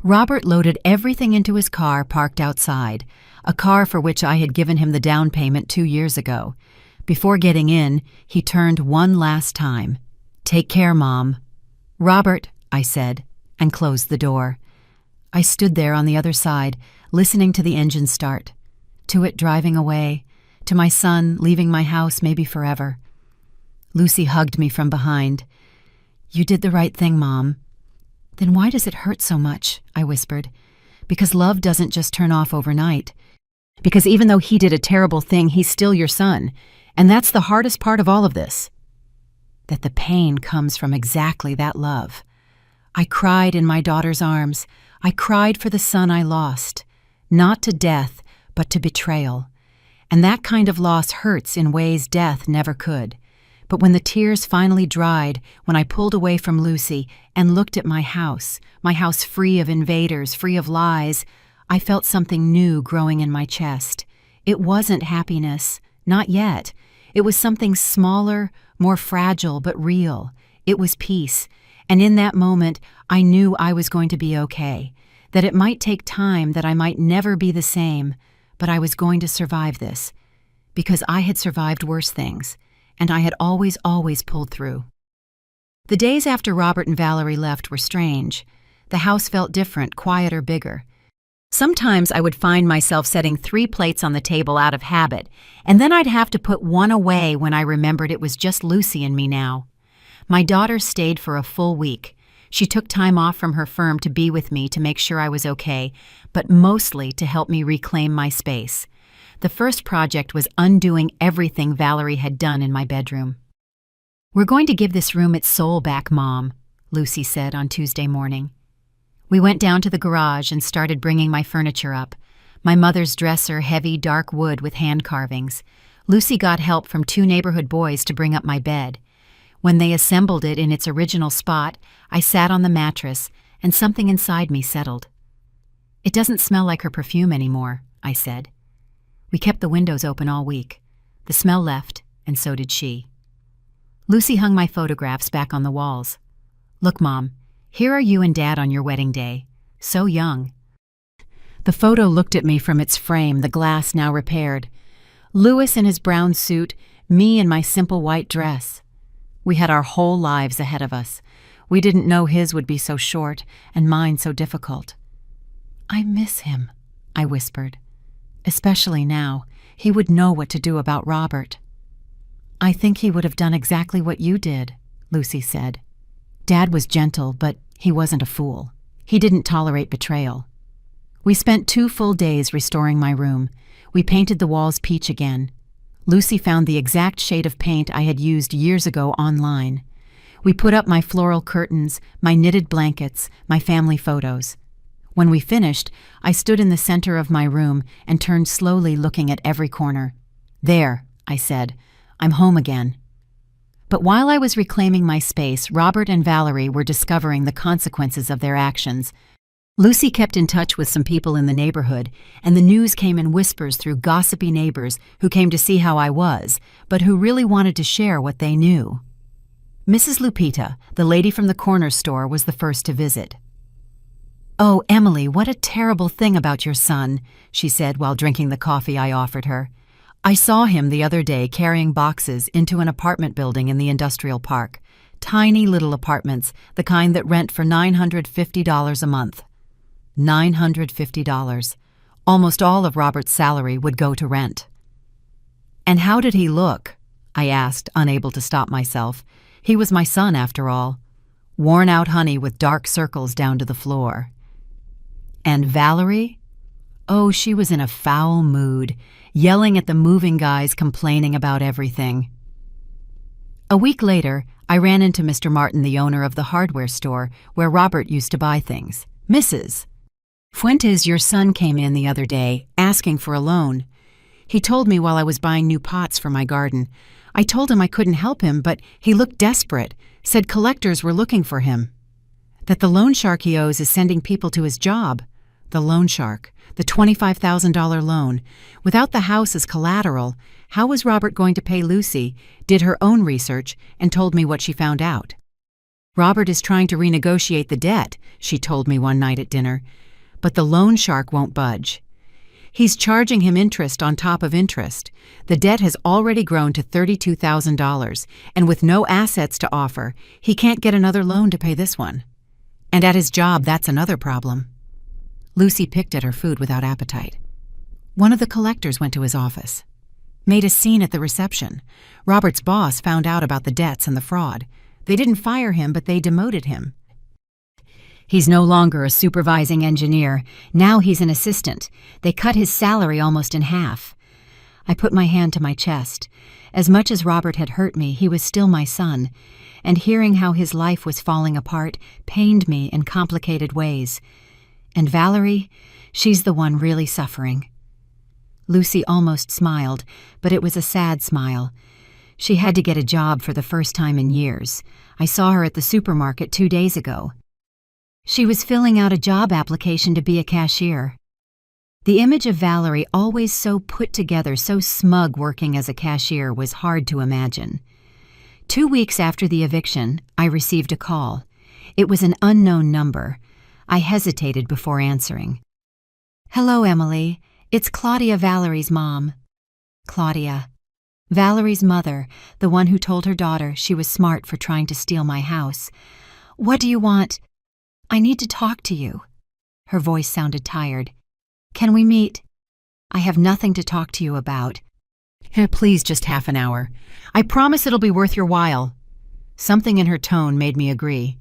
Robert loaded everything into his car parked outside, a car for which I had given him the down payment 2 years ago. Before getting in, he turned one last time. Take care, Mom. Robert, I said, and closed the door. I stood there on the other side, listening to the engine start, to it driving away, to my son leaving my house maybe forever. Lucy hugged me from behind. You did the right thing, Mom. Then why does it hurt so much? I whispered. Because love doesn't just turn off overnight. Because even though he did a terrible thing, he's still your son. And that's the hardest part of all of this. That the pain comes from exactly that love. I cried in my daughter's arms. I cried for the son I lost. Not to death, but to betrayal. And that kind of loss hurts in ways death never could. But when the tears finally dried, when I pulled away from Lucy and looked at my house free of invaders, free of lies, I felt something new growing in my chest. It wasn't happiness, not yet. It was something smaller, more fragile, but real. It was peace. And in that moment, I knew I was going to be okay, that it might take time, that I might never be the same, but I was going to survive this, because I had survived worse things, and I had always pulled through. The days after Robert and Valerie left were strange. The house felt different, quieter, bigger. Sometimes I would find myself setting 3 plates on the table out of habit, and then I'd have to put one away when I remembered it was just Lucy and me now. My daughter stayed for a full week. She took time off from her firm to be with me to make sure I was okay, but mostly to help me reclaim my space. The first project was undoing everything Valerie had done in my bedroom. We're going to give this room its soul back, Mom, Lucy said on Tuesday morning. We went down to the garage and started bringing my furniture up. My mother's dresser, heavy, dark wood with hand carvings. Lucy got help from 2 neighborhood boys to bring up my bed. When they assembled it in its original spot, I sat on the mattress, and something inside me settled. "It doesn't smell like her perfume anymore," I said. We kept the windows open all week. The smell left, and so did she. Lucy hung my photographs back on the walls. "Look, Mom, here are you and Dad on your wedding day. So young." The photo looked at me from its frame, the glass now repaired. Louis in his brown suit, me in my simple white dress. We had our whole lives ahead of us. We didn't know his would be so short and mine so difficult. "I miss him," I whispered. "Especially now. He would know what to do about Robert." "I think he would have done exactly what you did," Lucy said. "Dad was gentle, but he wasn't a fool. He didn't tolerate betrayal." We spent 2 full days restoring my room. We painted the walls peach again. Lucy found the exact shade of paint I had used years ago online. We put up my floral curtains, my knitted blankets, my family photos. When we finished, I stood in the center of my room and turned slowly, looking at every corner. "There," I said, "I'm home again." But while I was reclaiming my space, Robert and Valerie were discovering the consequences of their actions. Lucy kept in touch with some people in the neighborhood, and the news came in whispers through gossipy neighbors who came to see how I was, but who really wanted to share what they knew. Mrs. Lupita, the lady from the corner store, was the first to visit. "Oh, Emily, what a terrible thing about your son," she said while drinking the coffee I offered her. "I saw him the other day carrying boxes into an apartment building in the industrial park. Tiny little apartments, the kind that rent for $950 a month. $950. Almost all of Robert's salary would go to rent." "And how did he look?" I asked, unable to stop myself. He was my son, after all. "Worn out honey with dark circles down to the floor." "And Valerie?" "Oh, she was in a foul mood, yelling at the moving guys, complaining about everything." A week later, I ran into Mr. Martin, the owner of the hardware store where Robert used to buy things. "Mrs. Fuentes, your son came in the other day, asking for a loan. He told me while I was buying new pots for my garden. I told him I couldn't help him, but he looked desperate, said collectors were looking for him. That the loan shark he owes is sending people to his job. The loan shark, the $25,000 loan. Without the house as collateral, how was Robert going to pay Lucy? Did her own research and told me what she found out. Robert is trying to renegotiate the debt, she told me one night at dinner, but the loan shark won't budge. He's charging him interest on top of interest. The debt has already grown to $32,000, and with no assets to offer, he can't get another loan to pay this one. And at his job, that's another problem." Lucy picked at her food without appetite. "One of the collectors went to his office. Made a scene at the reception. Robert's boss found out about the debts and the fraud. They didn't fire him, but they demoted him. He's no longer a supervising engineer. Now he's an assistant. They cut his salary almost in half." I put my hand to my chest. As much as Robert had hurt me, he was still my son, and hearing how his life was falling apart pained me in complicated ways. And Valerie, she's the one really suffering. Lucy almost smiled, but it was a sad smile. She had to get a job for the first time in years. I saw her at the supermarket 2 days ago. She was filling out a job application to be a cashier. The image of Valerie, always so put together, so smug working as a cashier, was hard to imagine. 2 weeks after the eviction, I received a call. It was an unknown number. I hesitated before answering. "Hello, Emily. It's Claudia, Valerie's mom." Claudia. Valerie's mother, the one who told her daughter she was smart for trying to steal my house. "What do you want?" "I need to talk to you." Her voice sounded tired. "Can we meet?" "I have nothing to talk to you about." Please, just half an hour. I promise it'll be worth your while." Something in her tone made me agree.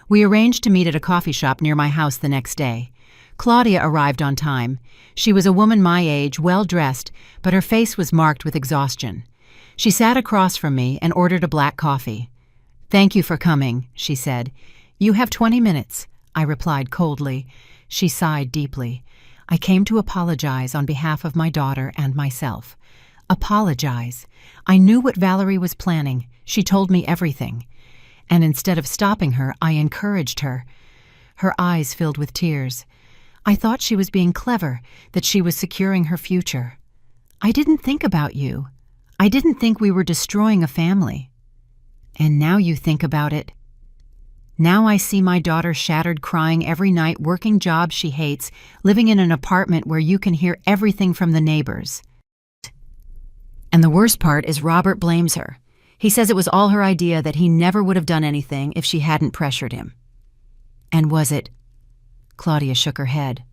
We arranged to meet at a coffee shop near my house the next day. Claudia arrived on time. She was a woman my age, well-dressed, but her face was marked with exhaustion. She sat across from me and ordered a black coffee. "Thank you for coming," she said. "You have 20 minutes, I replied coldly. She sighed deeply. "I came to apologize on behalf of my daughter and myself. Apologize. I knew what Valerie was planning. She told me everything. And instead of stopping her, I encouraged her. Her eyes filled with tears. I thought she was being clever, that she was securing her future. I didn't think about you. I didn't think we were destroying a family. And now you think about it. Now I see my daughter shattered, crying every night, working jobs she hates, living in an apartment where you can hear everything from the neighbors. And the worst part is Robert blames her. He says it was all her idea, that he never would have done anything if she hadn't pressured him. And was it? Claudia shook her head.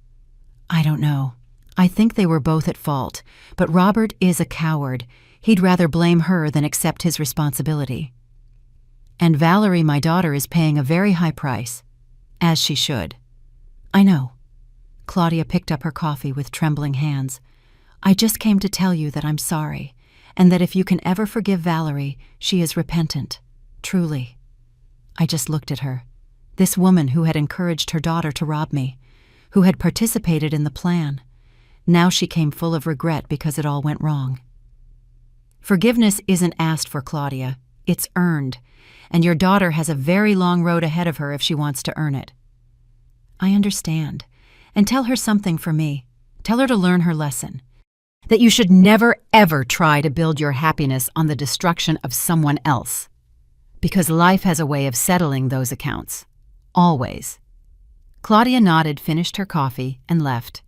I don't know. I think they were both at fault, but Robert is a coward. He'd rather blame her than accept his responsibility. And Valerie, my daughter, is paying a very high price, as she should. I know. Claudia picked up her coffee with trembling hands. I just came to tell you that I'm sorry, and that if you can ever forgive Valerie, she is repentant, truly. I just looked at her. This woman who had encouraged her daughter to rob me, who had participated in the plan. Now she came full of regret because it all went wrong. Forgiveness isn't asked for, Claudia. It's earned, and your daughter has a very long road ahead of her if she wants to earn it. I understand. And tell her something for me. Tell her to learn her lesson. That you should never, ever try to build your happiness on the destruction of someone else. Because life has a way of settling those accounts. Always. Claudia nodded, finished her coffee, and left.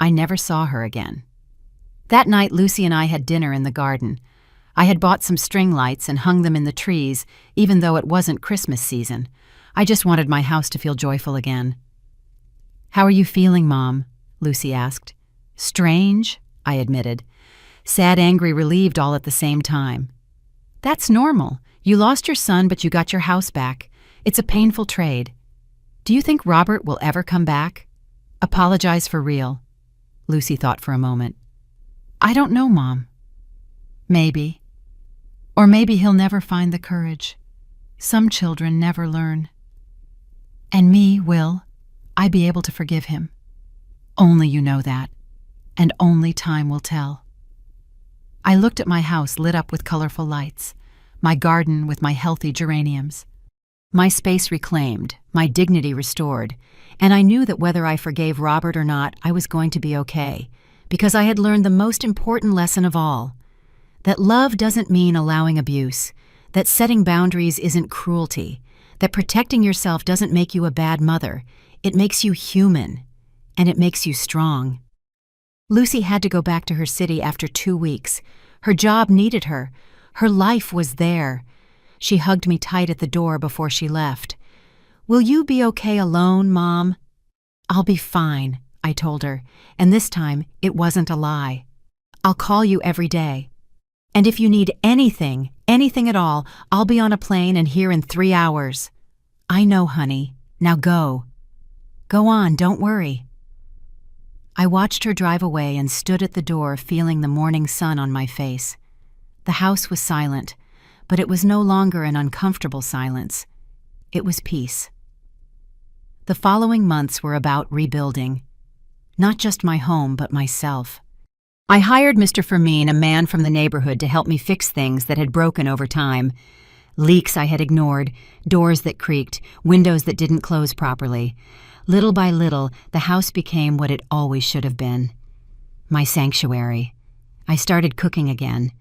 I never saw her again. That night, Lucy and I had dinner in the garden. I had bought some string lights and hung them in the trees, even though it wasn't Christmas season. I just wanted my house to feel joyful again. How are you feeling, Mom? Lucy asked. Strange, I admitted. Sad, angry, relieved all at the same time. That's normal. You lost your son, but you got your house back. It's a painful trade. Do you think Robert will ever come back? Apologize for real. Lucy thought for a moment. I don't know, Mom. Maybe. Or maybe he'll never find the courage. Some children never learn. And me, will I be able to forgive him? Only you know that, and only time will tell. I looked at my house lit up with colorful lights, my garden with my healthy geraniums, my space reclaimed, my dignity restored, and I knew that whether I forgave Robert or not, I was going to be okay, because I had learned the most important lesson of all, that love doesn't mean allowing abuse, that setting boundaries isn't cruelty, that protecting yourself doesn't make you a bad mother. It makes you human, and it makes you strong. Lucy had to go back to her city after 2 weeks. Her job needed her. Her life was there. She hugged me tight at the door before she left. Will you be okay alone, Mom? I'll be fine, I told her, and this time it wasn't a lie. I'll call you every day. And if you need anything at all, I'll be on a plane and here in 3 hours. I know, honey. Now go. Go on, don't worry. I watched her drive away and stood at the door feeling the morning sun on my face. The house was silent, but it was no longer an uncomfortable silence. It was peace. The following months were about rebuilding. Not just my home, but myself. I hired Mr. Fermin, a man from the neighborhood, to help me fix things that had broken over time. Leaks I had ignored, doors that creaked, windows that didn't close properly. Little by little, the house became what it always should have been. My sanctuary. I started cooking again.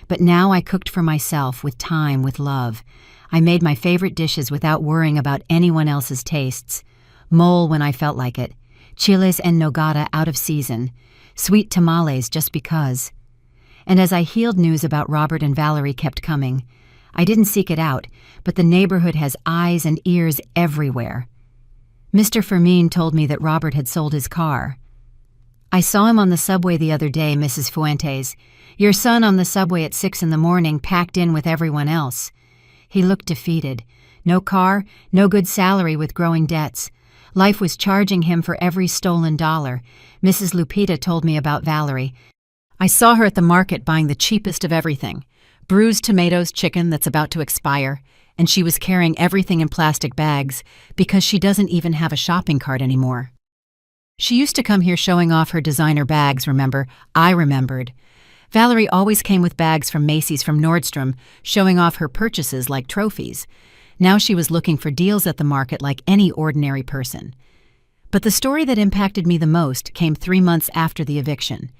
But now I cooked for myself, with time, with love. I made my favorite dishes without worrying about anyone else's tastes. Mole when I felt like it. Chiles en nogada out of season. Sweet tamales just because. And as I healed, news about Robert and Valerie kept coming. I didn't seek it out, but the neighborhood has eyes and ears everywhere. Mr. Fermin told me that Robert had sold his car. I saw him on the subway the other day, Mrs. Fuentes. Your son on the subway at 6 a.m, packed in with everyone else. He looked defeated. No car, no good salary with growing debts. Life was charging him for every stolen dollar. Mrs. Lupita told me about Valerie. I saw her at the market buying the cheapest of everything. Bruised tomatoes, chicken that's about to expire. And she was carrying everything in plastic bags because she doesn't even have a shopping cart anymore. She used to come here showing off her designer bags, remember? I remembered. Valerie always came with bags from Macy's from Nordstrom, showing off her purchases like trophies. Now she was looking for deals at the market like any ordinary person. But the story that impacted me the most came 3 months after the eviction.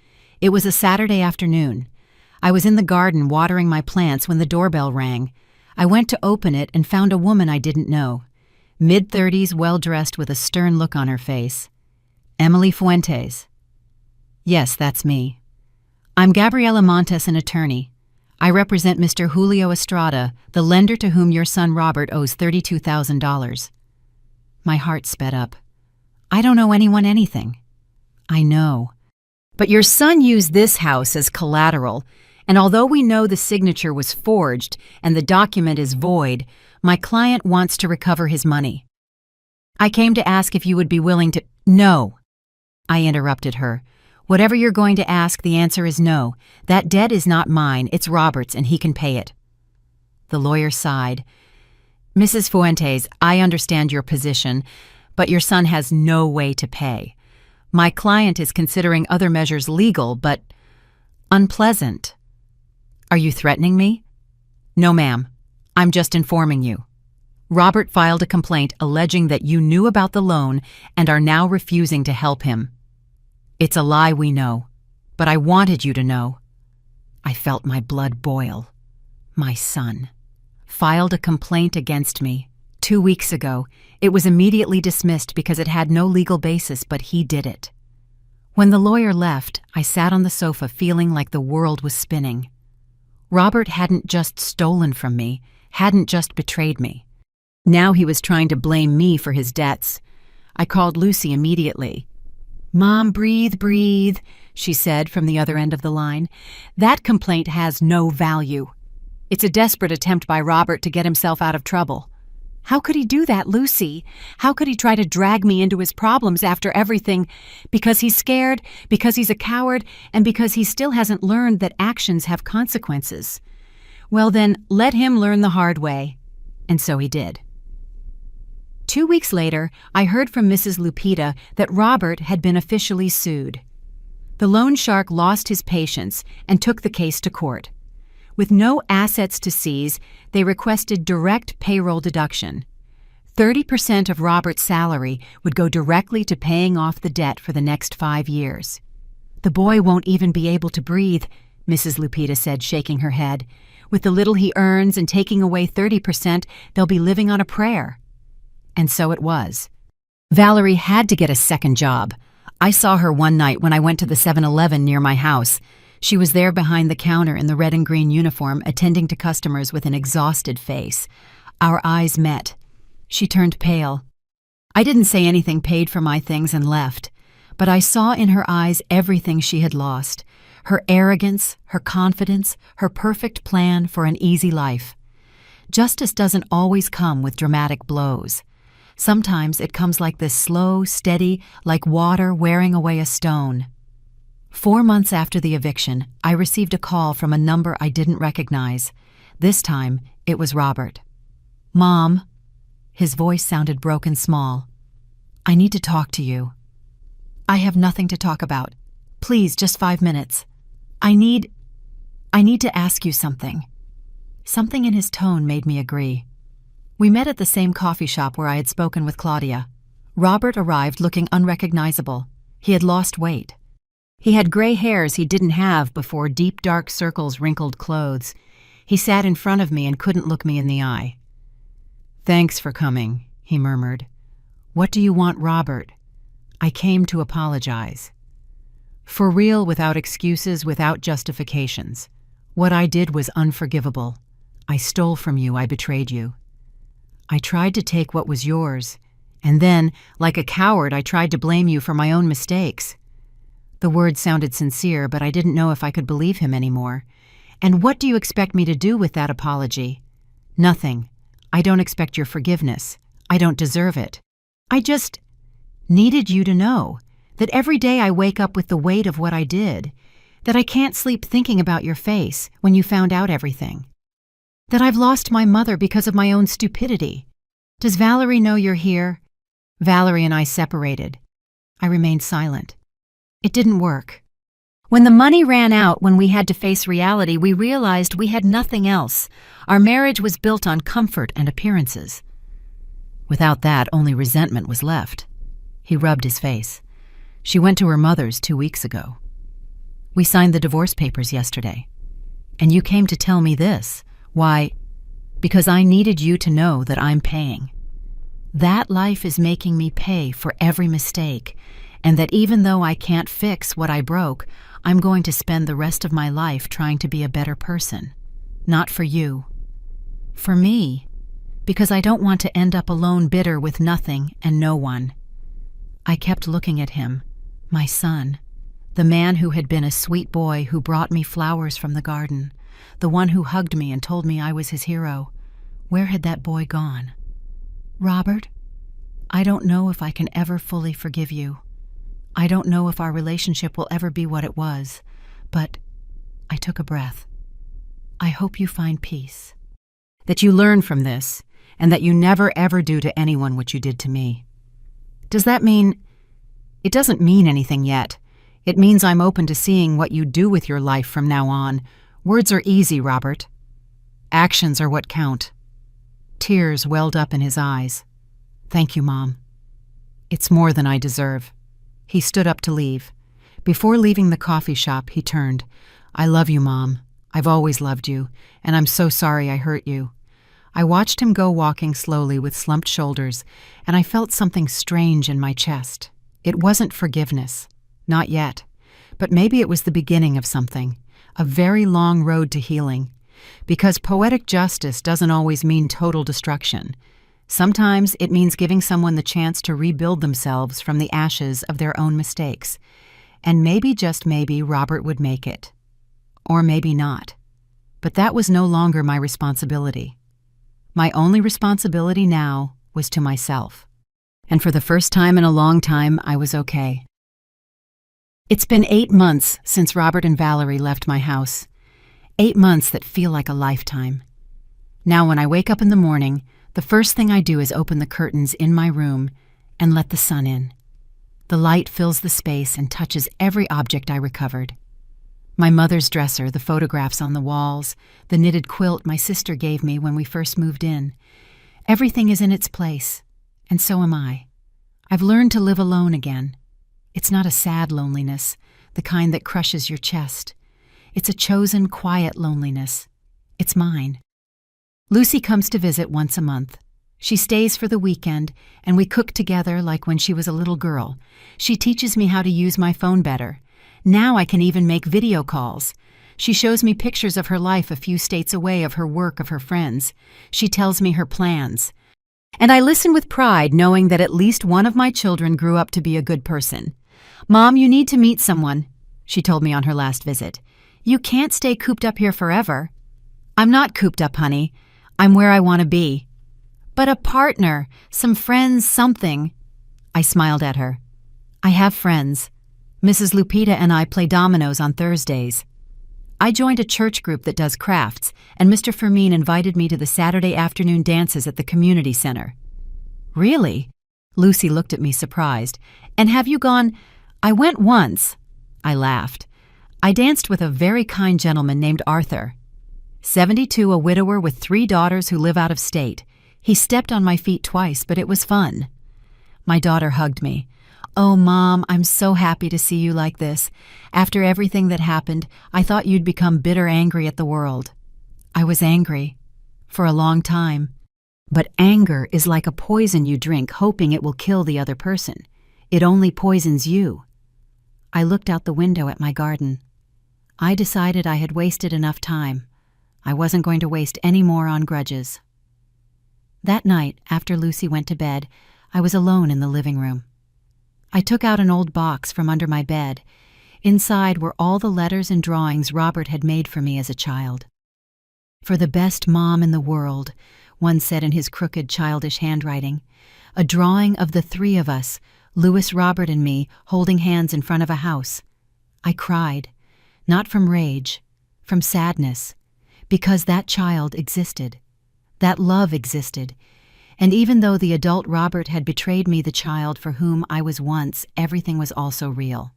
It was a Saturday afternoon. I was in the garden watering my plants when the doorbell rang. I went to open it and found a woman I didn't know. Mid-30s, well-dressed with a stern look on her face. Emily Fuentes. Yes, that's me. I'm Gabriela Montes, an attorney. I represent Mr. Julio Estrada, the lender to whom your son Robert owes $32,000. My heart sped up. I don't owe anyone anything. I know. But your son used this house as collateral, and although we know the signature was forged and the document is void, my client wants to recover his money. I came to ask if you would be willing to— No, I interrupted her. Whatever you're going to ask, the answer is no. That debt is not mine, it's Robert's, and he can pay it. The lawyer sighed. Mrs. Fuentes, I understand your position, but your son has no way to pay. My client is considering other measures legal, but unpleasant. Are you threatening me? No, ma'am. I'm just informing you. Robert filed a complaint alleging that you knew about the loan and are now refusing to help him. It's a lie, we know, but I wanted you to know. I felt my blood boil. My son filed a complaint against me. 2 weeks ago, it was immediately dismissed because it had no legal basis, but he did it. When the lawyer left, I sat on the sofa feeling like the world was spinning. Robert hadn't just stolen from me, hadn't just betrayed me. Now he was trying to blame me for his debts. I called Lucy immediately. Mom, breathe, she said from the other end of the line. That complaint has no value. It's a desperate attempt by Robert to get himself out of trouble. How could he do that, Lucy? How could he try to drag me into his problems after everything? Because he's scared, because he's a coward, and because he still hasn't learned that actions have consequences. Well then, let him learn the hard way. And so he did. 2 weeks later, I heard from Mrs. Lupita that Robert had been officially sued. The loan shark lost his patience and took the case to court. With no assets to seize, they requested direct payroll deduction. 30% of Robert's salary would go directly to paying off the debt for the next 5 years. The boy won't even be able to breathe, Mrs. Lupita said, shaking her head. With the little he earns and taking away 30%, they'll be living on a prayer. And so it was. Valerie had to get a second job. I saw her one night when I went to the 7-Eleven near my house. She was there behind the counter in the red and green uniform, attending to customers with an exhausted face. Our eyes met. She turned pale. I didn't say anything, paid for my things, and left. But I saw in her eyes everything she had lost. Her arrogance, her confidence, her perfect plan for an easy life. Justice doesn't always come with dramatic blows. Sometimes it comes like this, slow, steady, like water wearing away a stone. 4 months after the eviction, I received a call from a number I didn't recognize. This time, it was Robert. Mom. His voice sounded broken small. I need to talk to you. I have nothing to talk about. Please, just 5 minutes. I need to ask you something. Something in his tone made me agree. We met at the same coffee shop where I had spoken with Claudia. Robert arrived looking unrecognizable. He had lost weight. He had gray hairs he didn't have before, deep dark circles wrinkled clothes. He sat in front of me and couldn't look me in the eye. Thanks for coming, he murmured. What do you want, Robert? I came to apologize. For real, without excuses, without justifications. What I did was unforgivable. I stole from you, I betrayed you. I tried to take what was yours, and then, like a coward, I tried to blame you for my own mistakes. The words sounded sincere, but I didn't know if I could believe him anymore. And what do you expect me to do with that apology? Nothing. I don't expect your forgiveness. I don't deserve it. I just needed you to know that every day I wake up with the weight of what I did, that I can't sleep thinking about your face when you found out everything, that I've lost my mother because of my own stupidity. Does Valerie know you're here? Valerie and I separated. I remained silent. It didn't work. When the money ran out, when we had to face reality, we realized we had nothing else. Our marriage was built on comfort and appearances. Without that, only resentment was left. He rubbed his face. She went to her mother's 2 weeks ago. We signed the divorce papers yesterday. And you came to tell me this. Why? Because I needed you to know that I'm paying. That life is making me pay for every mistake, and that even though I can't fix what I broke, I'm going to spend the rest of my life trying to be a better person. Not for you. For me. Because I don't want to end up alone, bitter with nothing and no one. I kept looking at him, my son, the man who had been a sweet boy who brought me flowers from the garden, the one who hugged me and told me I was his hero. Where had that boy gone? Robert, I don't know if I can ever fully forgive you. I don't know if our relationship will ever be what it was, but I took a breath. I hope you find peace. That you learn from this, and that you never ever do to anyone what you did to me. Does that mean? It doesn't mean anything yet. It means I'm open to seeing what you do with your life from now on. Words are easy, Robert. Actions are what count. Tears welled up in his eyes. Thank you, Mom. It's more than I deserve. He stood up to leave. Before leaving the coffee shop, he turned. I love you, Mom. I've always loved you, and I'm so sorry I hurt you. I watched him go walking slowly with slumped shoulders, and I felt something strange in my chest. It wasn't forgiveness. Not yet. But maybe it was the beginning of something. A very long road to healing. Because poetic justice doesn't always mean total destruction. Sometimes it means giving someone the chance to rebuild themselves from the ashes of their own mistakes. And maybe, just maybe, Robert would make it. Or maybe not. But that was no longer my responsibility. My only responsibility now was to myself. And for the first time in a long time, I was okay. It's been 8 months since Robert and Valerie left my house. 8 months that feel like a lifetime. Now when I wake up in the morning, the first thing I do is open the curtains in my room and let the sun in. The light fills the space and touches every object I recovered. My mother's dresser, the photographs on the walls, the knitted quilt my sister gave me when we first moved in. Everything is in its place, and so am I. I've learned to live alone again. It's not a sad loneliness, the kind that crushes your chest. It's a chosen, quiet loneliness. It's mine. Lucy comes to visit once a month. She stays for the weekend, and we cook together like when she was a little girl. She teaches me how to use my phone better. Now I can even make video calls. She shows me pictures of her life a few states away, of her work, of her friends. She tells me her plans. And I listen with pride, knowing that at least one of my children grew up to be a good person. Mom, you need to meet someone, she told me on her last visit. You can't stay cooped up here forever. I'm not cooped up, honey. I'm where I want to be. But a partner, some friends, something. I smiled at her. I have friends. Mrs. Lupita and I play dominoes on Thursdays. I joined a church group that does crafts, and Mr. Fermin invited me to the Saturday afternoon dances at the community center. Really? Lucy looked at me surprised. And have you gone? I went once. I laughed. I danced with a very kind gentleman named Arthur. 72, a widower with 3 daughters who live out of state. He stepped on my feet twice, but it was fun. My daughter hugged me. Oh, Mom, I'm so happy to see you like this. After everything that happened, I thought you'd become bitter angry at the world. I was angry. For a long time. But anger is like a poison you drink, hoping it will kill the other person. It only poisons you. I looked out the window at my garden. I decided I had wasted enough time. I wasn't going to waste any more on grudges. That night, after Lucy went to bed, I was alone in the living room. I took out an old box from under my bed. Inside were all the letters and drawings Robert had made for me as a child. For the best mom in the world, one said in his crooked, childish handwriting. A drawing of the 3 of us, Louis, Robert, and me, holding hands in front of a house. I cried, not from rage, from sadness, because that child existed. That love existed. And even though the adult Robert had betrayed me, the child for whom I was once, everything was also real.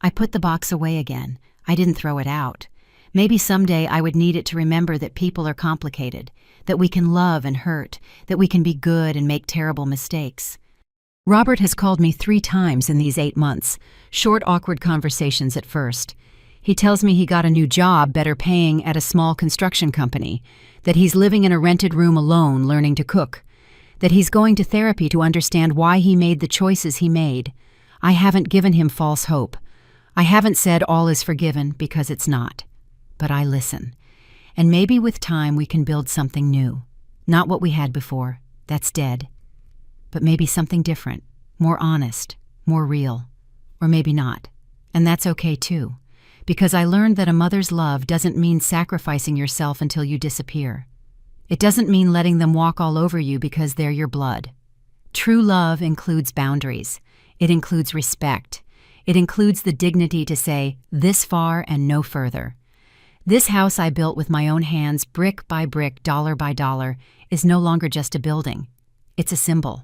I put the box away again. I didn't throw it out. Maybe someday I would need it to remember that people are complicated, that we can love and hurt, that we can be good and make terrible mistakes. Robert has called me 3 times in these 8 months, short, awkward conversations at first. He tells me he got a new job, better paying, at a small construction company, that he's living in a rented room alone learning to cook, that he's going to therapy to understand why he made the choices he made. I haven't given him false hope. I haven't said all is forgiven, because it's not. But I listen. And maybe with time we can build something new. Not what we had before. That's dead. But maybe something different, more honest, more real. Or maybe not. And that's okay too. Because I learned that a mother's love doesn't mean sacrificing yourself until you disappear. It doesn't mean letting them walk all over you because they're your blood. True love includes boundaries. It includes respect. It includes the dignity to say, this far and no further. This house I built with my own hands, brick by brick, dollar by dollar, is no longer just a building. It's a symbol.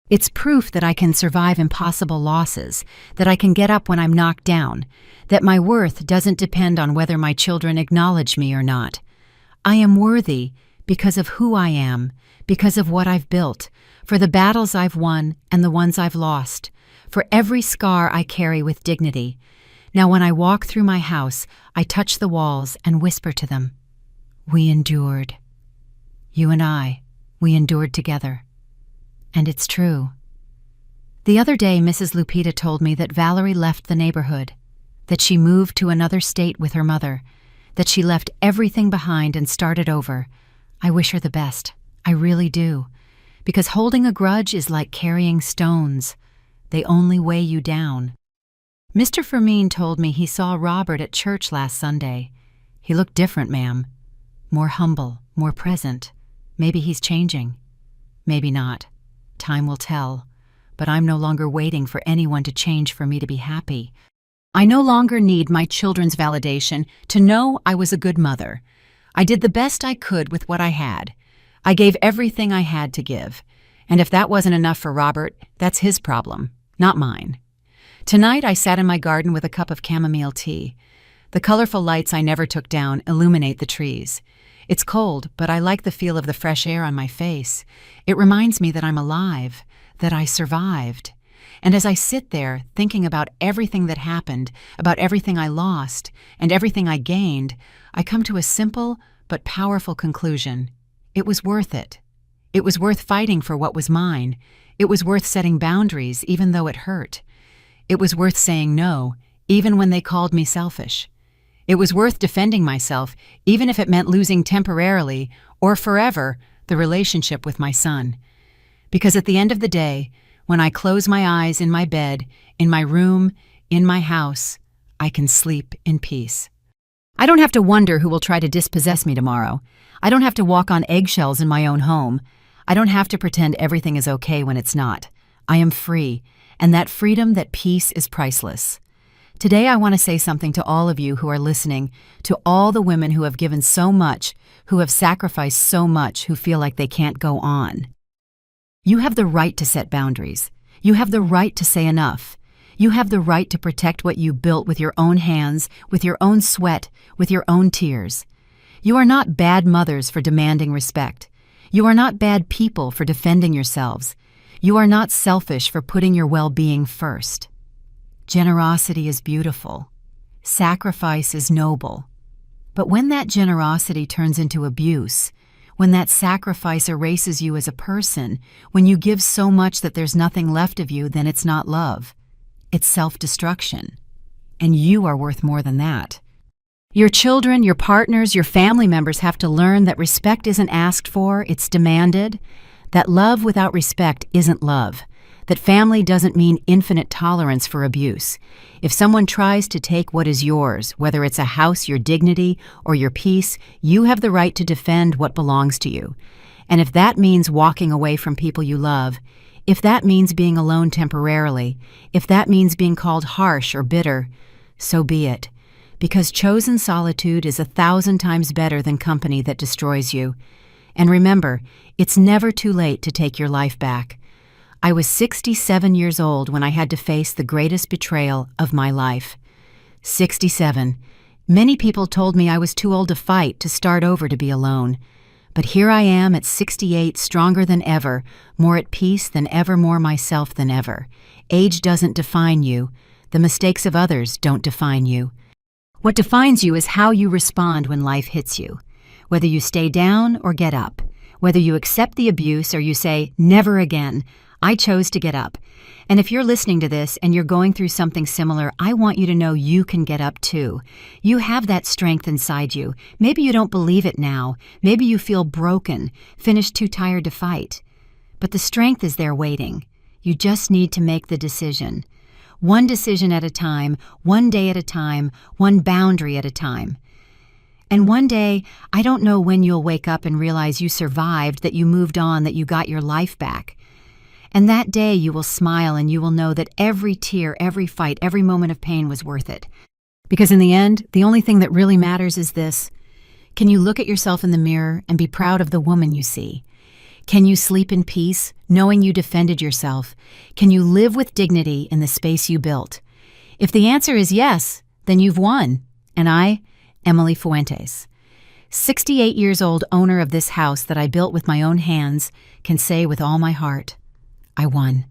It's proof that I can survive impossible losses, that I can get up when I'm knocked down, that my worth doesn't depend on whether my children acknowledge me or not. I am worthy because of who I am, because of what I've built, for the battles I've won and the ones I've lost, for every scar I carry with dignity. Now when I walk through my house, I touch the walls and whisper to them, we endured. You and I, we endured together. And it's true. The other day, Mrs. Lupita told me that Valerie left the neighborhood, that she moved to another state with her mother, that she left everything behind and started over. I wish her the best. I really do. Because holding a grudge is like carrying stones. They only weigh you down. Mr. Fermin told me he saw Robert at church last Sunday. He looked different, ma'am. More humble, more present. Maybe he's changing. Maybe not. Time will tell. But I'm no longer waiting for anyone to change for me to be happy. I no longer need my children's validation to know I was a good mother. I did the best I could with what I had. I gave everything I had to give. And if that wasn't enough for Robert, that's his problem, not mine. Tonight I sat in my garden with a cup of chamomile tea. The colorful lights I never took down illuminate the trees. It's cold, but I like the feel of the fresh air on my face. It reminds me that I'm alive, that I survived. And as I sit there thinking about everything that happened, about everything I lost, and everything I gained, I come to a simple but powerful conclusion. It was worth it. It was worth fighting for what was mine. It was worth setting boundaries, even though it hurt. It was worth saying no, even when they called me selfish. It was worth defending myself, even if it meant losing temporarily or forever the relationship with my son. Because at the end of the day, when I close my eyes in my bed, in my room, in my house, I can sleep in peace. I don't have to wonder who will try to dispossess me tomorrow. I don't have to walk on eggshells in my own home. I don't have to pretend everything is okay when it's not. I am free, and that freedom, that peace is priceless. Today I want to say something to all of you who are listening, to all the women who have given so much, who have sacrificed so much, who feel like they can't go on. You have the right to set boundaries. You have the right to say enough. You have the right to protect what you built with your own hands, with your own sweat, with your own tears. You are not bad mothers for demanding respect. You are not bad people for defending yourselves. You are not selfish for putting your well-being first. Generosity is beautiful. Sacrifice is noble. But when that generosity turns into abuse, when that sacrifice erases you as a person, when you give so much that there's nothing left of you, then it's not love. It's self-destruction. And you are worth more than that. Your children, your partners, your family members have to learn that respect isn't asked for, it's demanded. That love without respect isn't love. That family doesn't mean infinite tolerance for abuse. If someone tries to take what is yours, whether it's a house, your dignity, or your peace, you have the right to defend what belongs to you. And if that means walking away from people you love, if that means being alone temporarily, if that means being called harsh or bitter, so be it. Because chosen solitude is 1,000 times better than company that destroys you. And remember, it's never too late to take your life back. I was 67 years old when I had to face the greatest betrayal of my life. 67. Many people told me I was too old to fight, to start over, to be alone. But here I am at 68, stronger than ever, more at peace than ever, more myself than ever. Age doesn't define you. The mistakes of others don't define you. What defines you is how you respond when life hits you. Whether you stay down or get up. Whether you accept the abuse or you say, never again. I chose to get up. And if you're listening to this and you're going through something similar, I want you to know you can get up too. You have that strength inside you. Maybe you don't believe it now. Maybe you feel broken, finished, too tired to fight. But the strength is there waiting. You just need to make the decision. One decision at a time, one day at a time, one boundary at a time. And one day, I don't know when you'll wake up and realize you survived, that you moved on, that you got your life back. And that day you will smile and you will know that every tear, every fight, every moment of pain was worth it. Because in the end, the only thing that really matters is this. Can you look at yourself in the mirror and be proud of the woman you see? Can you sleep in peace, knowing you defended yourself? Can you live with dignity in the space you built? If the answer is yes, then you've won. And I, Emily Fuentes, 68 years old, owner of this house that I built with my own hands, can say with all my heart, I won.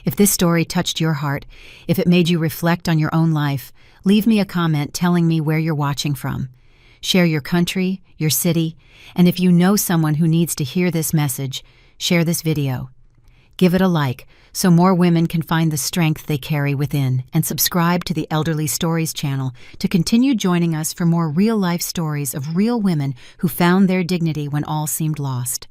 If this story touched your heart, if it made you reflect on your own life, leave me a comment telling me where you're watching from. Share your country, your city, and if you know someone who needs to hear this message, share this video. Give it a like so more women can find the strength they carry within, and subscribe to the Elderly Stories channel to continue joining us for more real-life stories of real women who found their dignity when all seemed lost.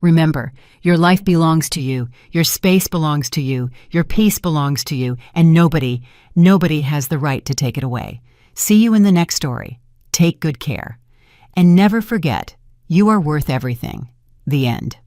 Remember, your life belongs to you, your space belongs to you, your peace belongs to you, and nobody has the right to take it away. See you in the next story. Take good care. And never forget, you are worth everything. The end.